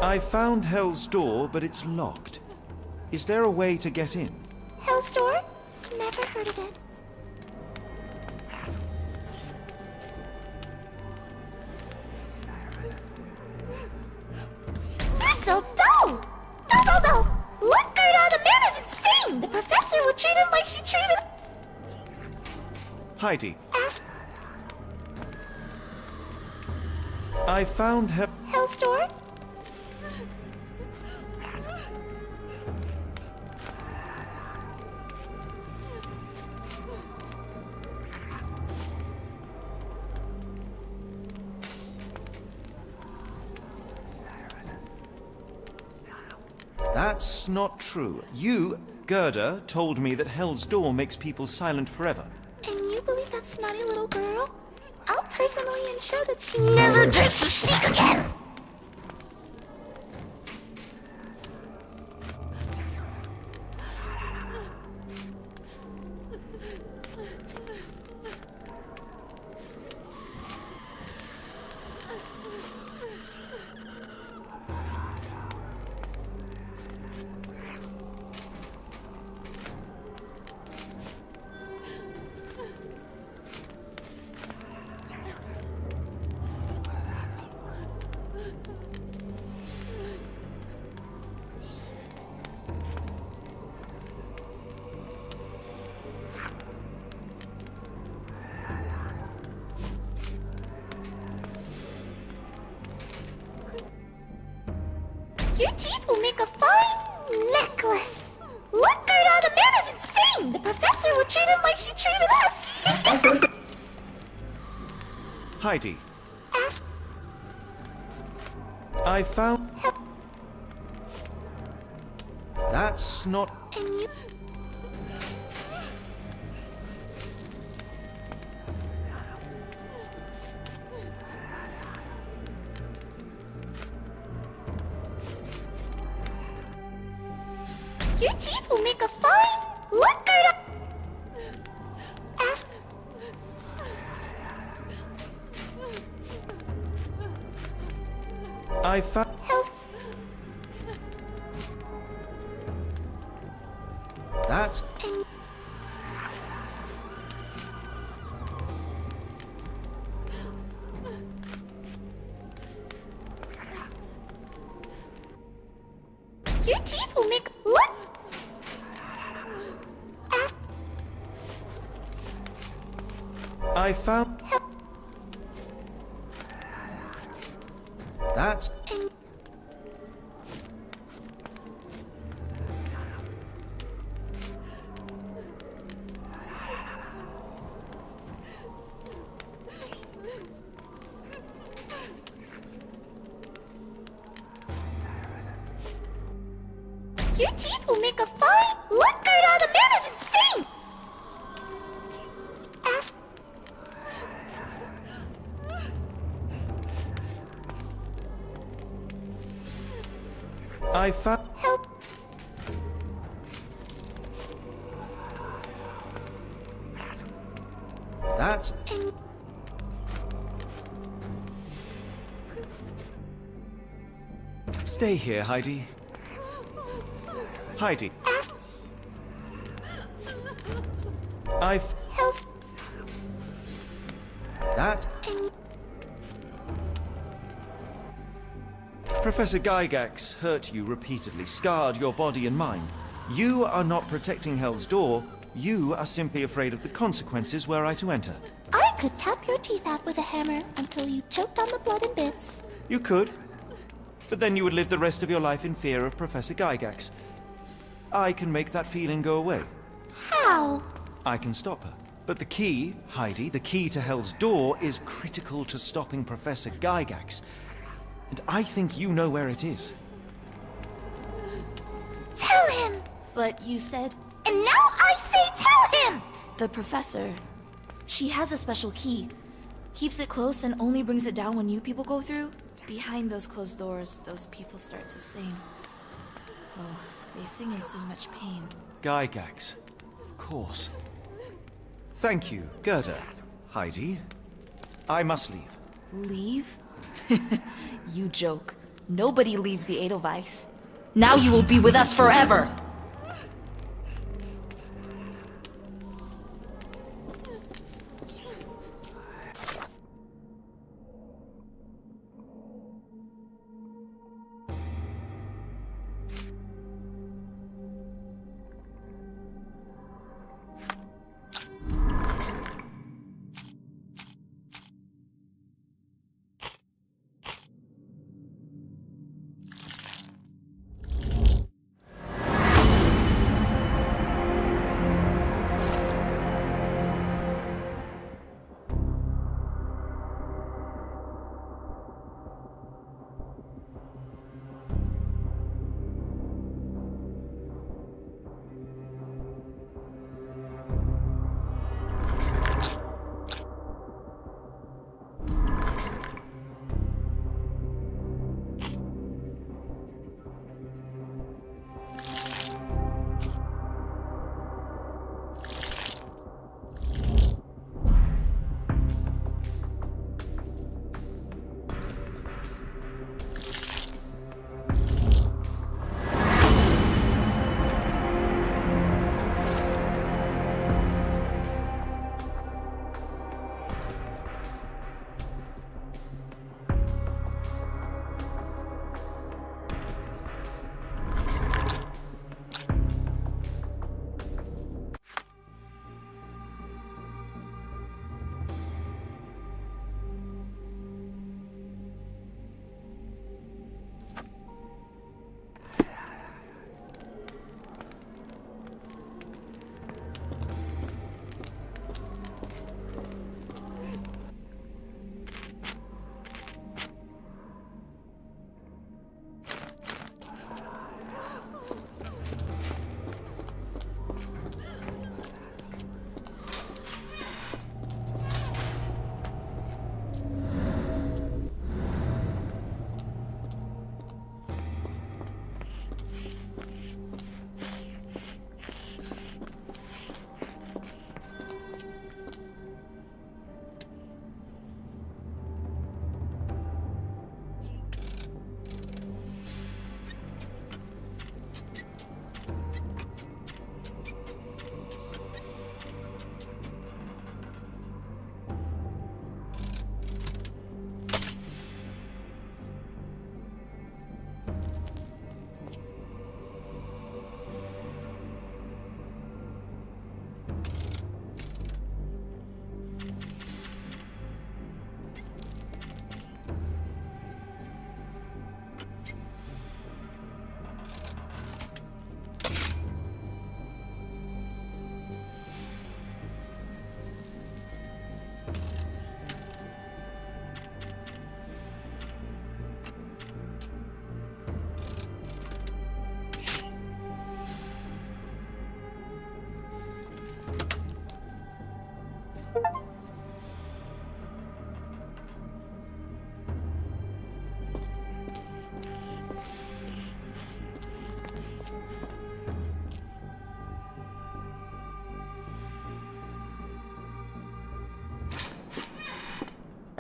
I found Hell's Door, but it's locked. Is there a way to get in? Hell's Door? Never heard of it. You're so dull! Dull! Look, Gerda, the man is insane! The professor will treat him like she treated... Heidi, Ask I found Hell's Door? That's not true. You, Gerda, told me that Hell's Door makes people silent forever. And you believe that snotty little girl? I'll personally ensure that she never dares to speak again! Your teeth will make a fine necklace. Look, Gerda, the man is insane! The professor will treat him like she treated us! Heidi, Ask I found... help, That's not... and you... Your teeth will make a fine... Look, Gerda! Ask... I found... Hell's... That's... and... Your teeth will make... Look! Ask... I found... help, That's... and... Your teeth will make a fine... Look, Gerda, the man is insane! Ask... I found... help, That's... and... Stay here, Heidi. Heidi, Ask... I've... Hell's... That... Professor Gygax hurt you repeatedly, scarred your body and mind. You are not protecting Hell's Door. You are simply afraid of the consequences were I to enter. I could tap your teeth out with a hammer until you choked on the blood in bits. You could. But then you would live the rest of your life in fear of Professor Gygax. I can make that feeling go away. How? I can stop her. But the key, Heidi, the key to Hell's Door is critical to stopping Professor Gygax. And I think you know where it is. Tell him! But you said And now I say tell him! the professor. She has a special key. Keeps it close and only brings it down when you people go through. Behind those closed doors, those people start to sing. Oh, they sing in so much pain. Gygax. Of course. Thank you, Gerda. Heidi. I must leave. Leave? You joke. Nobody leaves the Edelweiss. Now you will be with us forever!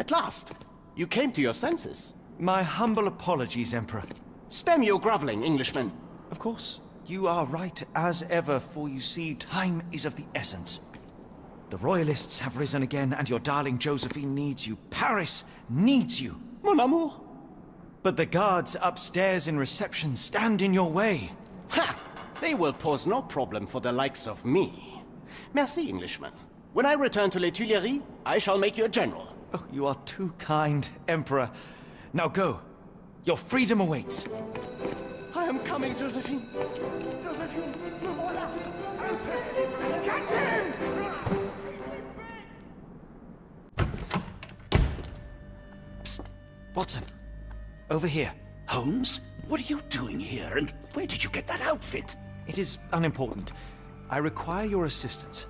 At last, you came to your senses. My humble apologies, Emperor. Spare me your groveling, Englishman. Of course, you are right as ever, for you see, time is of the essence. The royalists have risen again, and your darling Josephine needs you. Paris needs you. Mon amour. But the guards upstairs in reception stand in your way. Ha! They will pose no problem for the likes of me. Merci, Englishman. When I return to Les Tuileries, I shall make you a general. Oh, you are too kind, Emperor. Now go. Your freedom awaits. I am coming, Josephine. Psst. Watson. Over here. Holmes, what are you doing here, and where did you get that outfit? It is unimportant. I require your assistance.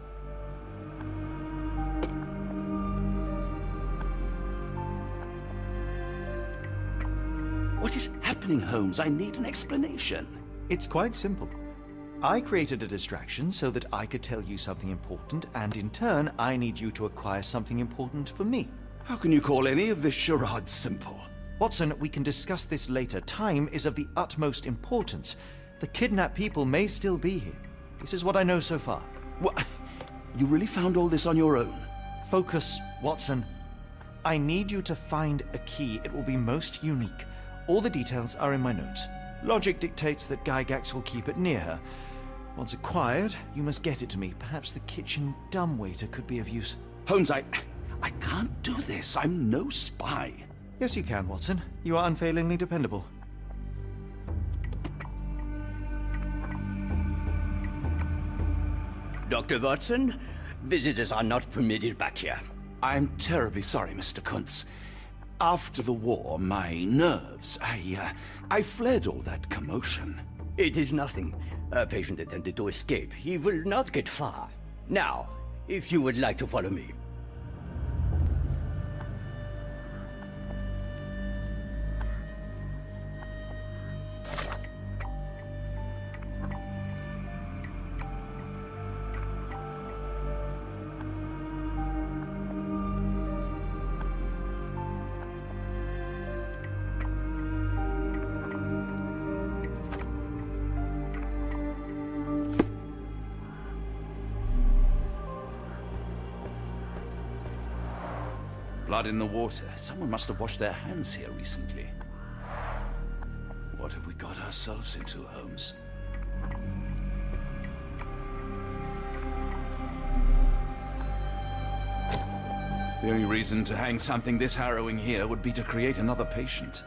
What is happening, Holmes? I need an explanation. It's quite simple. I created a distraction so that I could tell you something important, and in turn, I need you to acquire something important for me. How can you call any of this charade simple? Watson, we can discuss this later. Time is of the utmost importance. The kidnapped people may still be here. This is what I know so far. What? You really found all this on your own? Focus, Watson. I need you to find a key. It will be most unique. All the details are in my notes. Logic dictates that Gygax will keep it near her. Once acquired, you must get it to me. Perhaps the kitchen dumbwaiter could be of use. Holmes, I can't do this. I'm no spy. Yes, you can, Watson. You are unfailingly dependable. Dr. Watson, visitors are not permitted back here. I'm terribly sorry, Mr. Kuntz. After the war, my nerves, I fled all that commotion. It is nothing. A patient attempted to escape. He will not get far. Now, if you would like to follow me. Blood in the water. Someone must have washed their hands here recently. What have we got ourselves into, Holmes? The only reason to hang something this harrowing here would be to create another patient.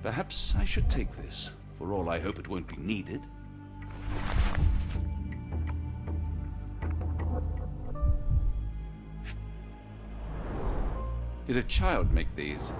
Perhaps I should take this. For all I hope it won't be needed. Did a child make these?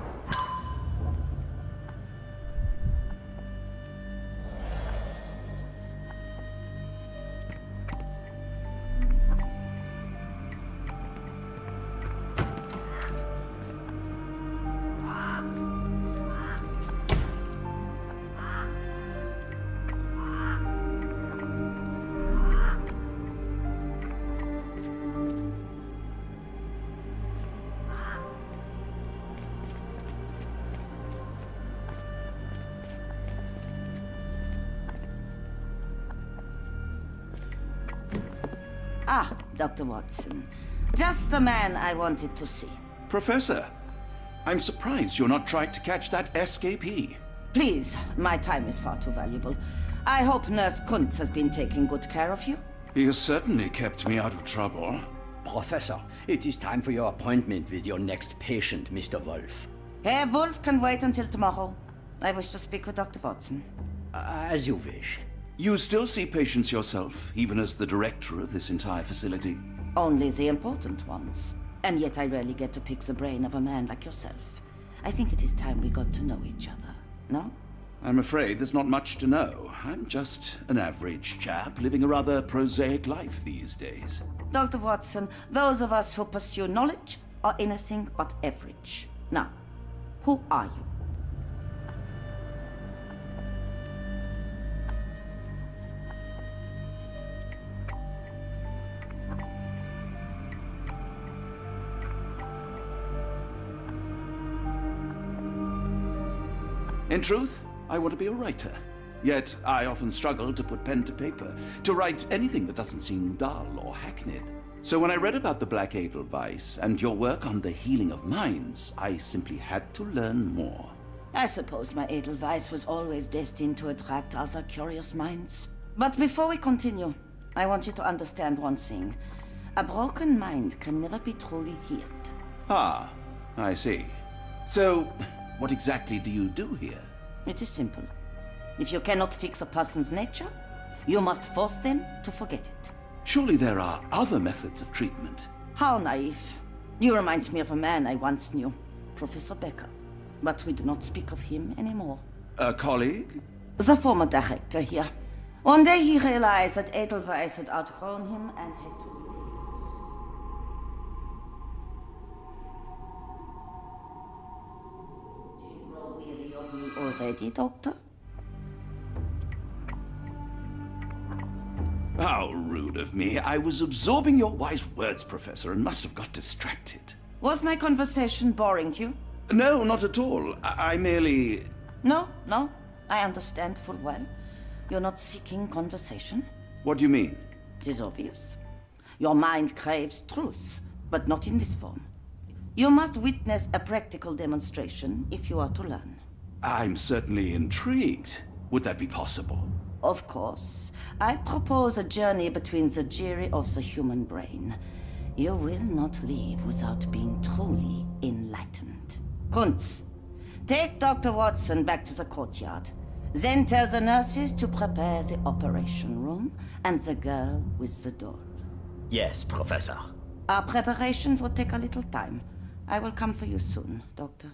Ah, Dr. Watson. Just the man I wanted to see. Professor, I'm surprised you're not trying to catch that escapee. Please, my time is far too valuable. I hope Nurse Kuntz has been taking good care of you. He has certainly kept me out of trouble. Professor, it is time for your appointment with your next patient, Mr. Wolf. Herr Wolf can wait until tomorrow. I wish to speak with Dr. Watson. As you wish. You still see patients yourself, even as the director of this entire facility? Only the important ones. And yet I rarely get to pick the brain of a man like yourself. I think it is time we got to know each other, no? I'm afraid there's not much to know. I'm just an average chap living a rather prosaic life these days. Dr. Watson, those of us who pursue knowledge or anything but average. Now, who are you? In truth, I want to be a writer. Yet I often struggle to put pen to paper, to write anything that doesn't seem dull or hackneyed. So when I read about the Black Edelweiss and your work on the healing of minds, I simply had to learn more. I suppose my Edelweiss was always destined to attract other curious minds. But before we continue, I want you to understand one thing. A broken mind can never be truly healed. Ah, I see. So, what exactly do you do here? It is simple. If you cannot fix a person's nature, you must force them to forget it. Surely there are other methods of treatment. How naive. You remind me of a man I once knew, Professor Becker. But we do not speak of him anymore. A colleague? The former director here. One day he realized that Edelweiss had outgrown him and had to leave his house. Do you grow weary of me already, Doctor? How rude of me. I was absorbing your wise words, Professor, and must have got distracted. Was my conversation boring you? No, not at all. I merely... No, I understand full well. You're not seeking conversation. What do you mean? It is obvious. Your mind craves truth, but not in this form. You must witness a practical demonstration if you are to learn. I'm certainly intrigued. Would that be possible? Of course. I propose a journey between the jury of the human brain. You will not leave without being truly enlightened. Kunz, take Dr. Watson back to the courtyard. Then tell the nurses to prepare the operation room and the girl with the doll. Yes, Professor. Our preparations will take a little time. I will come for you soon, Doctor.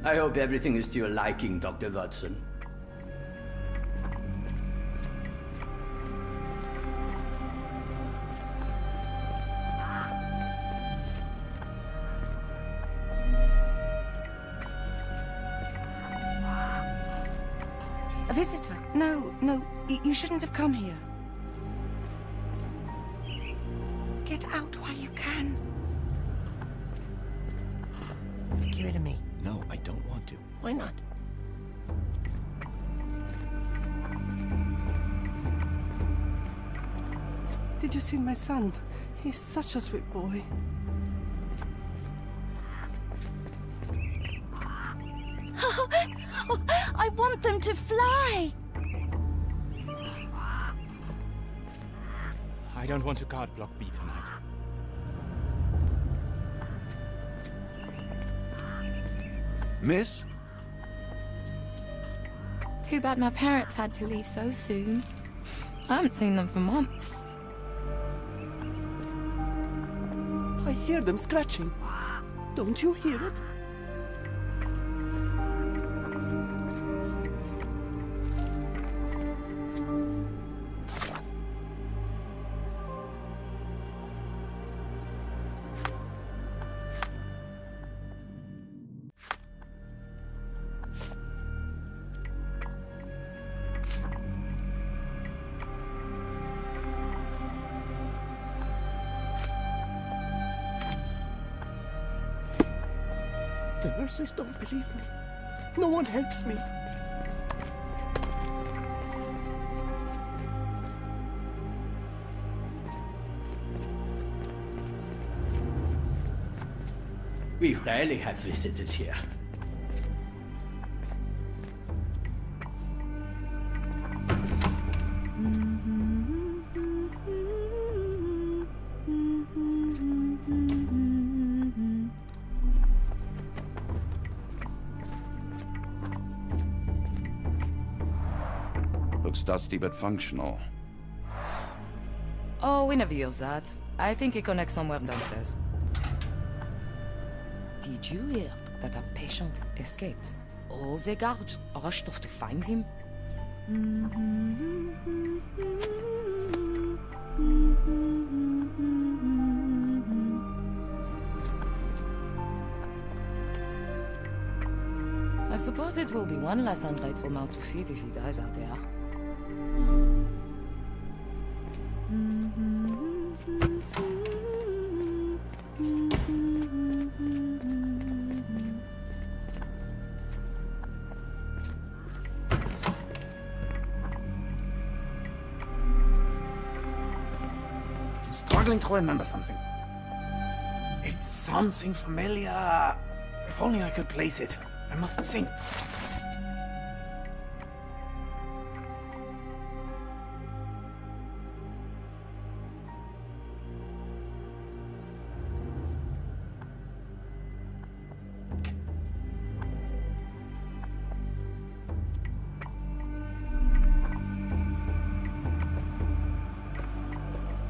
I hope everything is to your liking, Dr. Watson. A visitor? No, you shouldn't have come here. Get out while you can. Give it to me. No, I don't want to. Why not? Did you see my son? He's such a sweet boy. I want them to fly! I don't want to guard Block B tonight. Miss? Too bad my parents had to leave so soon. I haven't seen them for months. I hear them scratching. Don't you hear it? The nurses don't believe me. No one helps me. We rarely have visitors here. Looks dusty but functional. Oh, we never use that. I think it connects somewhere downstairs. Did you hear that a patient escaped? All the guards rushed off to find him. I suppose it will be one less ungrateful mouth to feed if he dies out there. I'm struggling to remember something. It's something familiar. If only I could place it. I must think.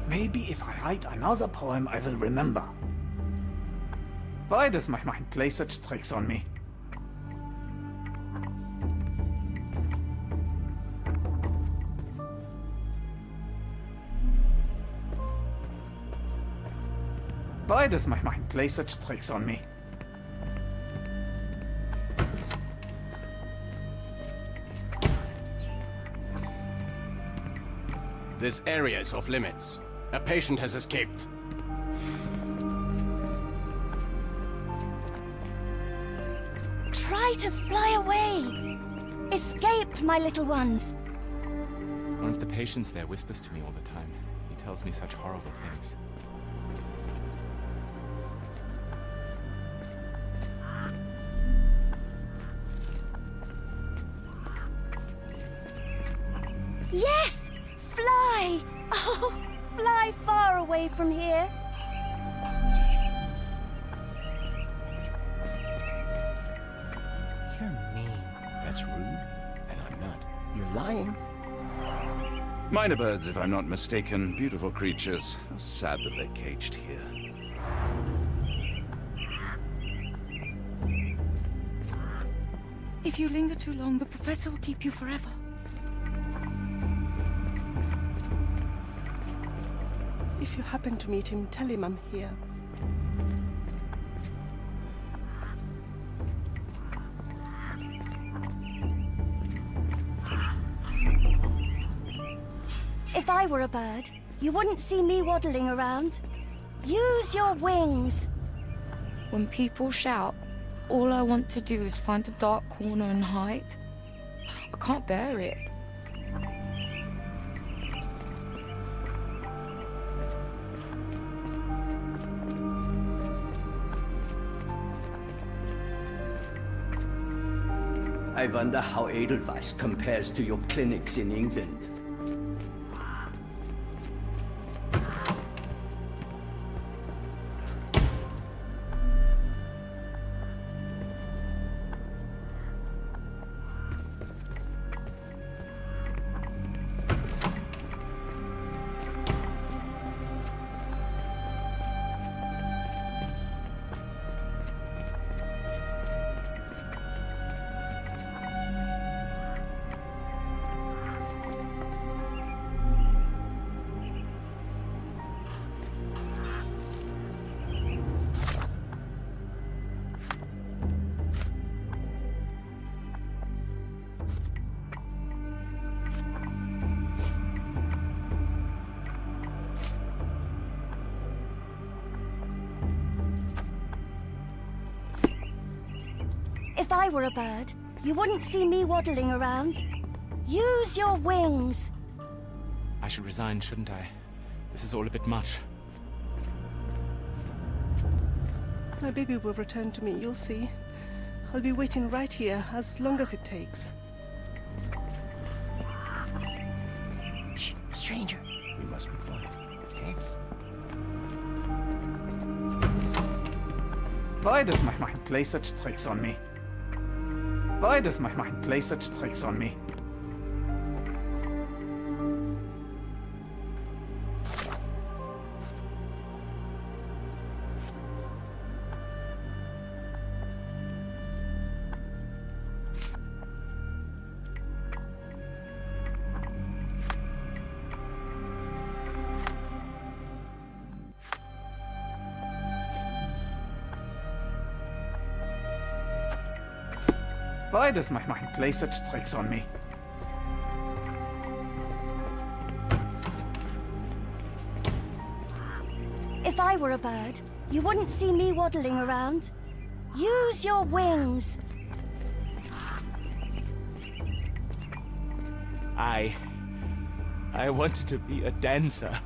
Maybe if I write another poem, I will remember. Why does my mind play such tricks on me? Why does my mind play such tricks on me? This area is off limits. A patient has escaped. Try to fly away! Escape, my little ones! One of the patients there whispers to me all the time. He tells me such horrible things. Yes! Fly! Oh, fly far away from here. You're mean. That's rude. And I'm not. You're lying. Minor birds, if I'm not mistaken. Beautiful creatures. How sad that they're caged here. If you linger too long, the professor will keep you forever. If you happen to meet him, tell him I'm here. If I were a bird, you wouldn't see me waddling around. Use your wings. When people shout, all I want to do is find a dark corner and hide. I can't bear it. I wonder how Edelweiss compares to your clinics in England. If I were a bird, you wouldn't see me waddling around. Use your wings. I should resign, shouldn't I? This is all a bit much. My baby will return to me, you'll see. I'll be waiting right here, as long as it takes. Shh, stranger. We must be quiet. Yes. Why does my mind play such tricks on me? Why does my mind play such tricks on me? Why does my mind play such tricks on me? If I were a bird, you wouldn't see me waddling around. Use your wings. I wanted to be a dancer.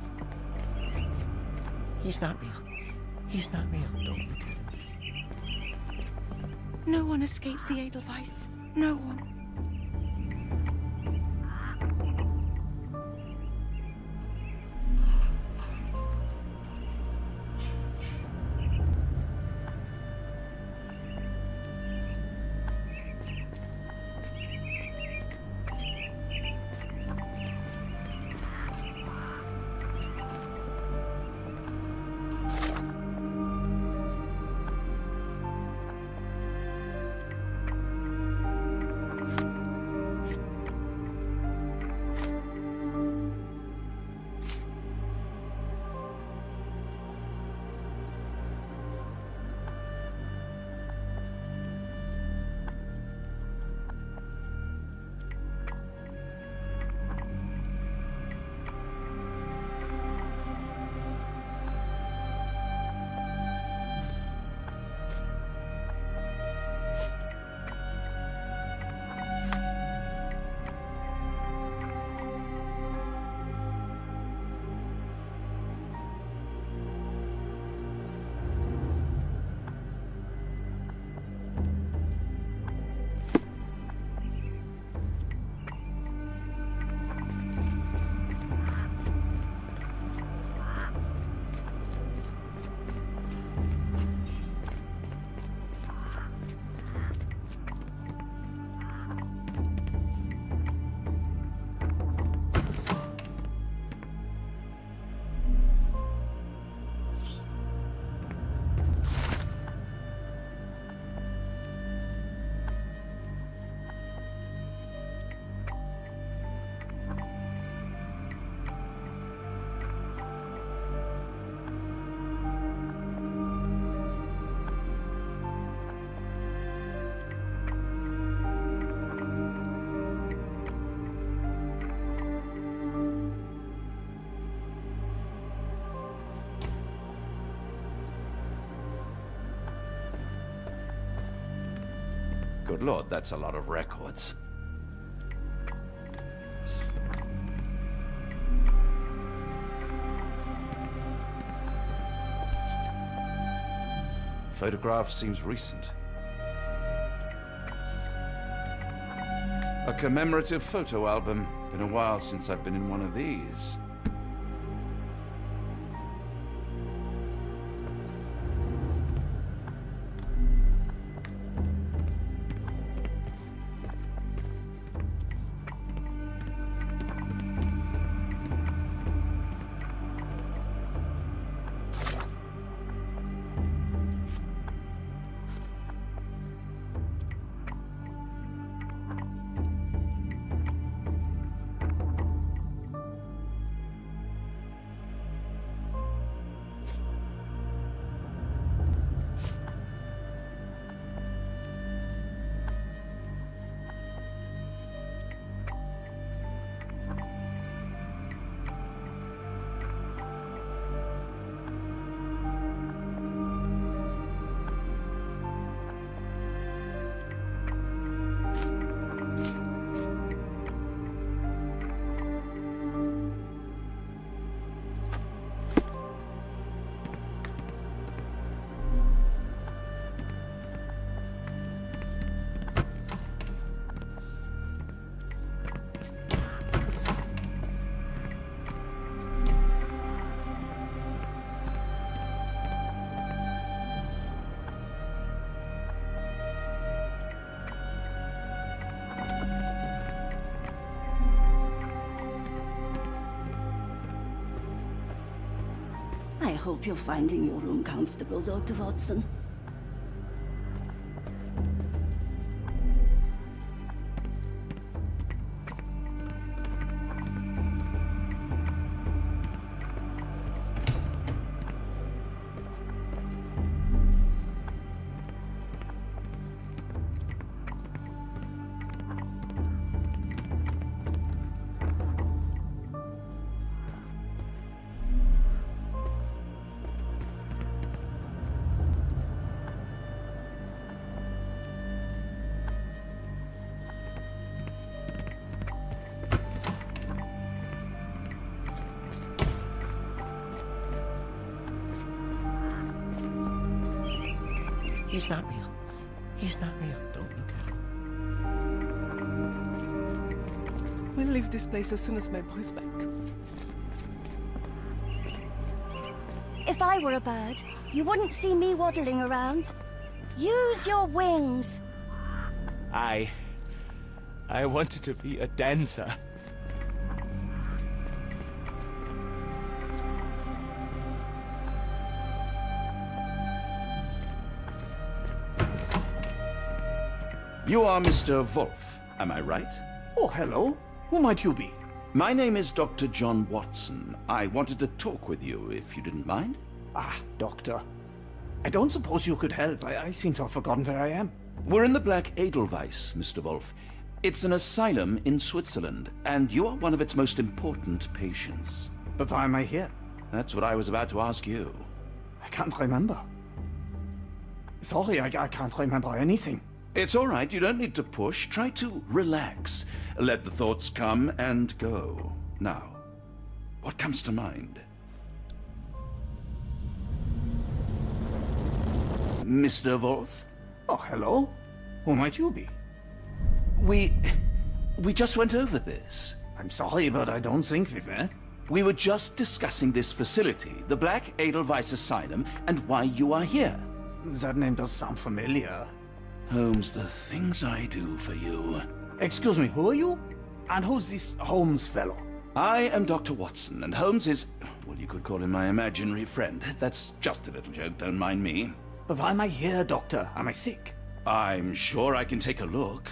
He's not real. He's not real. Don't look at him. No one escapes the Edelweiss. No one. Good lord, that's a lot of records. Photograph seems recent. A commemorative photo album. Been a while since I've been in one of these. I hope you're finding your room comfortable, Dr. Watson. He's not real. He's not real. Don't look at him. We'll leave this place as soon as my boy's back. If I were a bird, you wouldn't see me waddling around. Use your wings. I wanted to be a dancer. You are Mr. Wolf, am I right? Oh, hello. Who might you be? My name is Dr. John Watson. I wanted to talk with you, if you didn't mind. Ah, doctor. I don't suppose you could help. I seem to have forgotten where I am. We're in the Black Edelweiss, Mr. Wolf. It's an asylum in Switzerland, and you are one of its most important patients. But why am I here? That's what I was about to ask you. I can't remember. Sorry, I can't remember anything. It's all right, you don't need to push. Try to relax. Let the thoughts come and go. Now, what comes to mind? Mr. Wolf? Oh, hello. Who might you be? We just went over this. I'm sorry, but I don't think we've met. We were just discussing this facility, the Black Edelweiss Asylum, and why you are here. That name does sound familiar. Holmes, the things I do for you. Excuse me, who are you? And who's this Holmes fellow? I am Dr. Watson, and Holmes is, well, you could call him my imaginary friend. That's just a little joke, don't mind me. But why am I here, doctor? Am I sick? I'm sure I can take a look.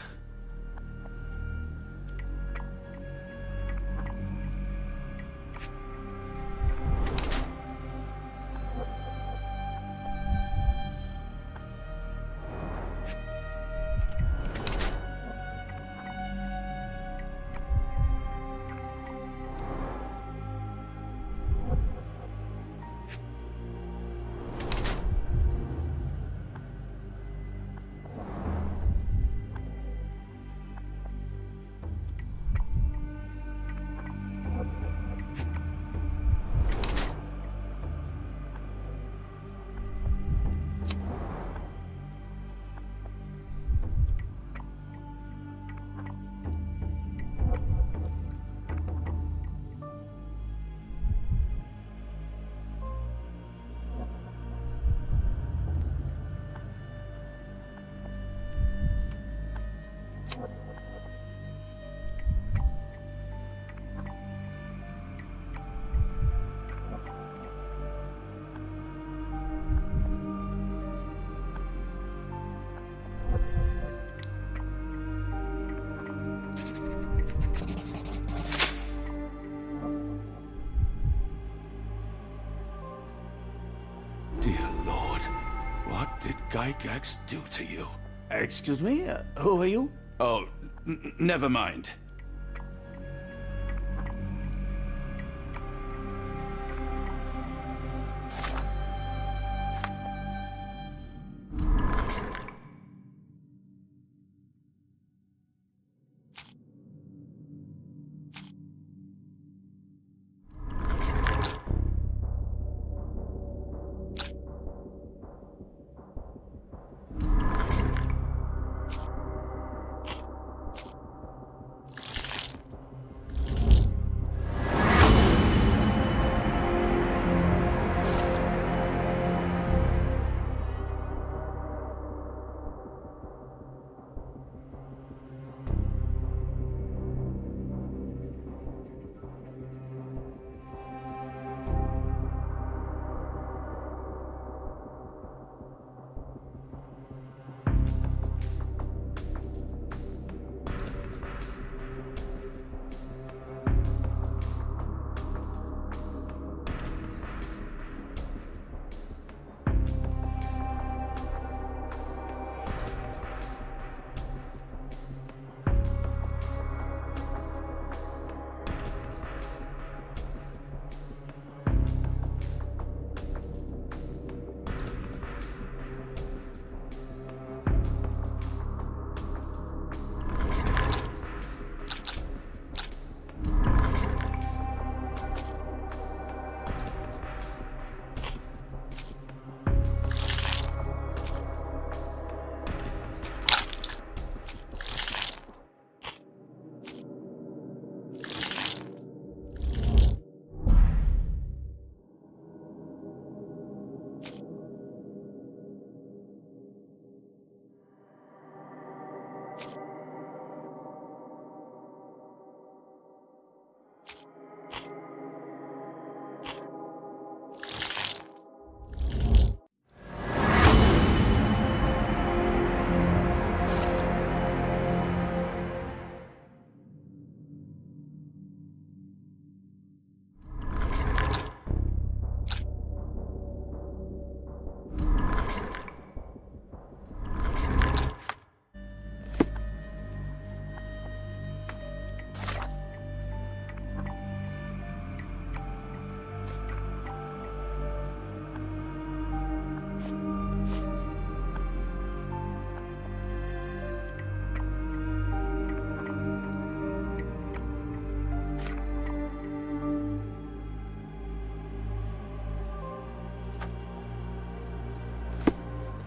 Dear Lord, what did Gygax do to you? Excuse me? Who are you? Oh, never mind.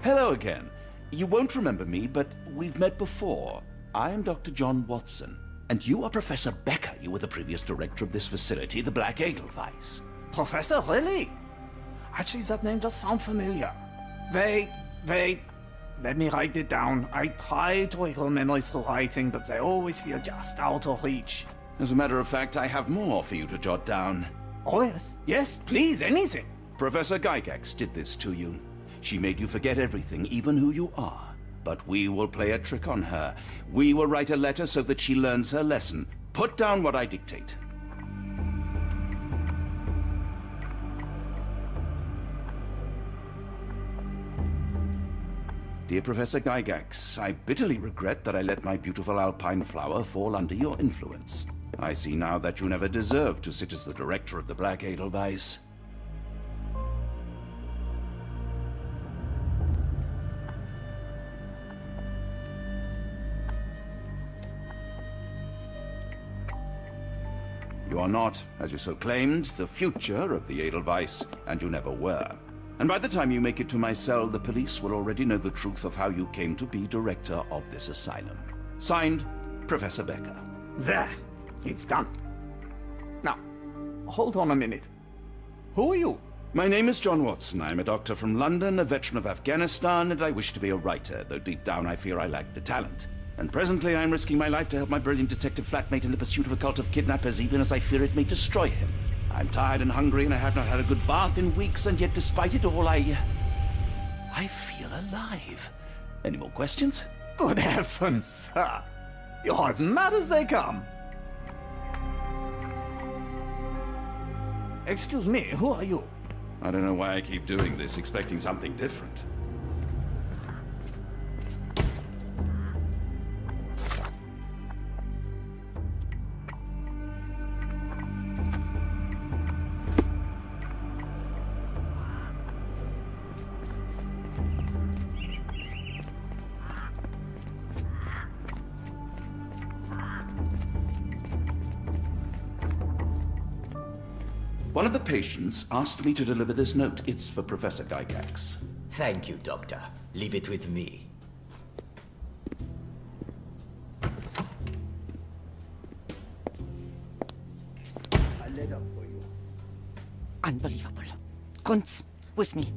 Hello again. You won't remember me, but we've met before. I am Dr. John Watson, and you are Professor Becker. You were the previous director of this facility, the Black Edelweiss. Professor, really? Actually, that name does sound familiar. Wait. Let me write it down. I try to recall memories through writing, but they always feel just out of reach. As a matter of fact, I have more for you to jot down. Oh, yes. Yes, please, anything. Professor Gygax did this to you. She made you forget everything, even who you are. But we will play a trick on her. We will write a letter so that she learns her lesson. Put down what I dictate. Dear Professor Gygax, I bitterly regret that I let my beautiful alpine flower fall under your influence. I see now that you never deserved to sit as the director of the Black Edelweiss. You are not, as you so claimed, the future of the Edelweiss, and you never were. And by the time you make it to my cell, the police will already know the truth of how you came to be director of this asylum. Signed, Professor Becker. There, it's done. Now, hold on a minute. Who are you? My name is John Watson. I'm a doctor from London, a veteran of Afghanistan, and I wish to be a writer, though deep down I fear I lack the talent. And presently I'm risking my life to help my brilliant detective flatmate in the pursuit of a cult of kidnappers, even as I fear it may destroy him. I'm tired and hungry, and I have not had a good bath in weeks, and yet despite it all, I feel alive. Any more questions? Good heavens, sir. You're as mad as they come. Excuse me, who are you? I don't know why I keep doing this, expecting something different. One of the patients asked me to deliver this note. It's for Professor Gygax. Thank you, Doctor. Leave it with me. A letter for you. Unbelievable. Kunz, with me.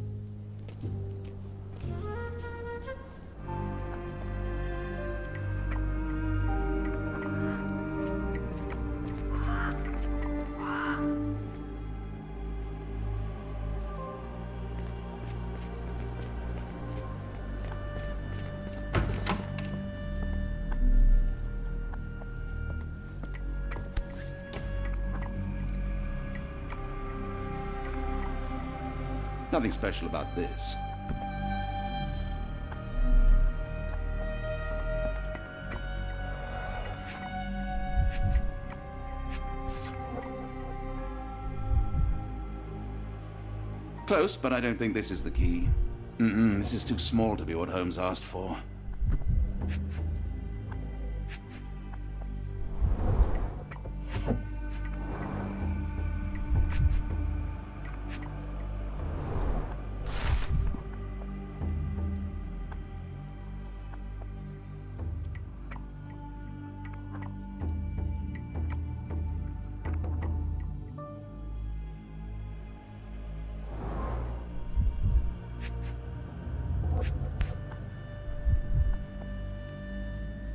Nothing special about this. Close, but I don't think this is the key. This is too small to be what Holmes asked for.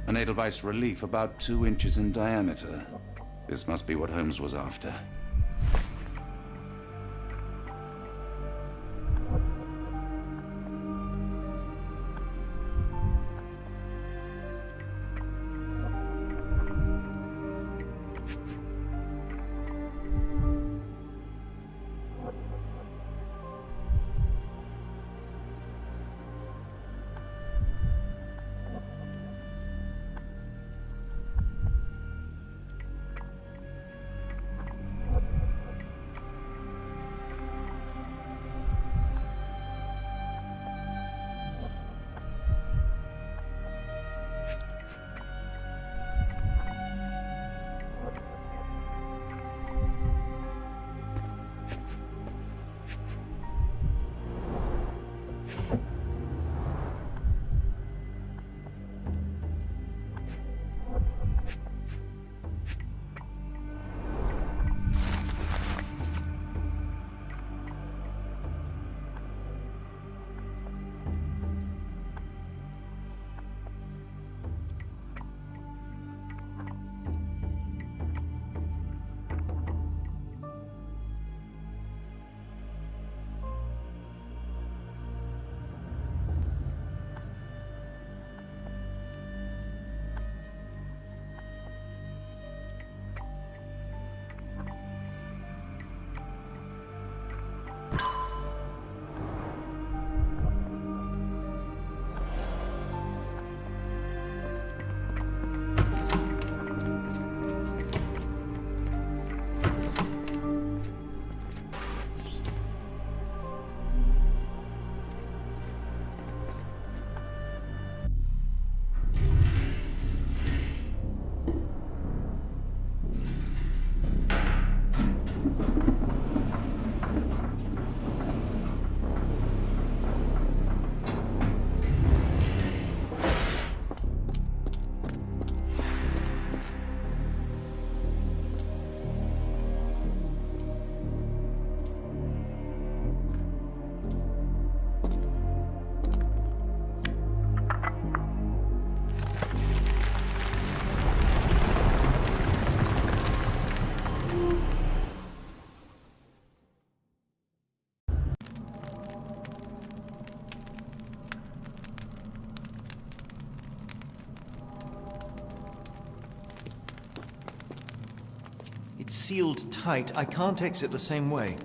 An Edelweiss relief about 2 inches in diameter. This must be what Holmes was after. It's sealed tight. I can't exit the same way.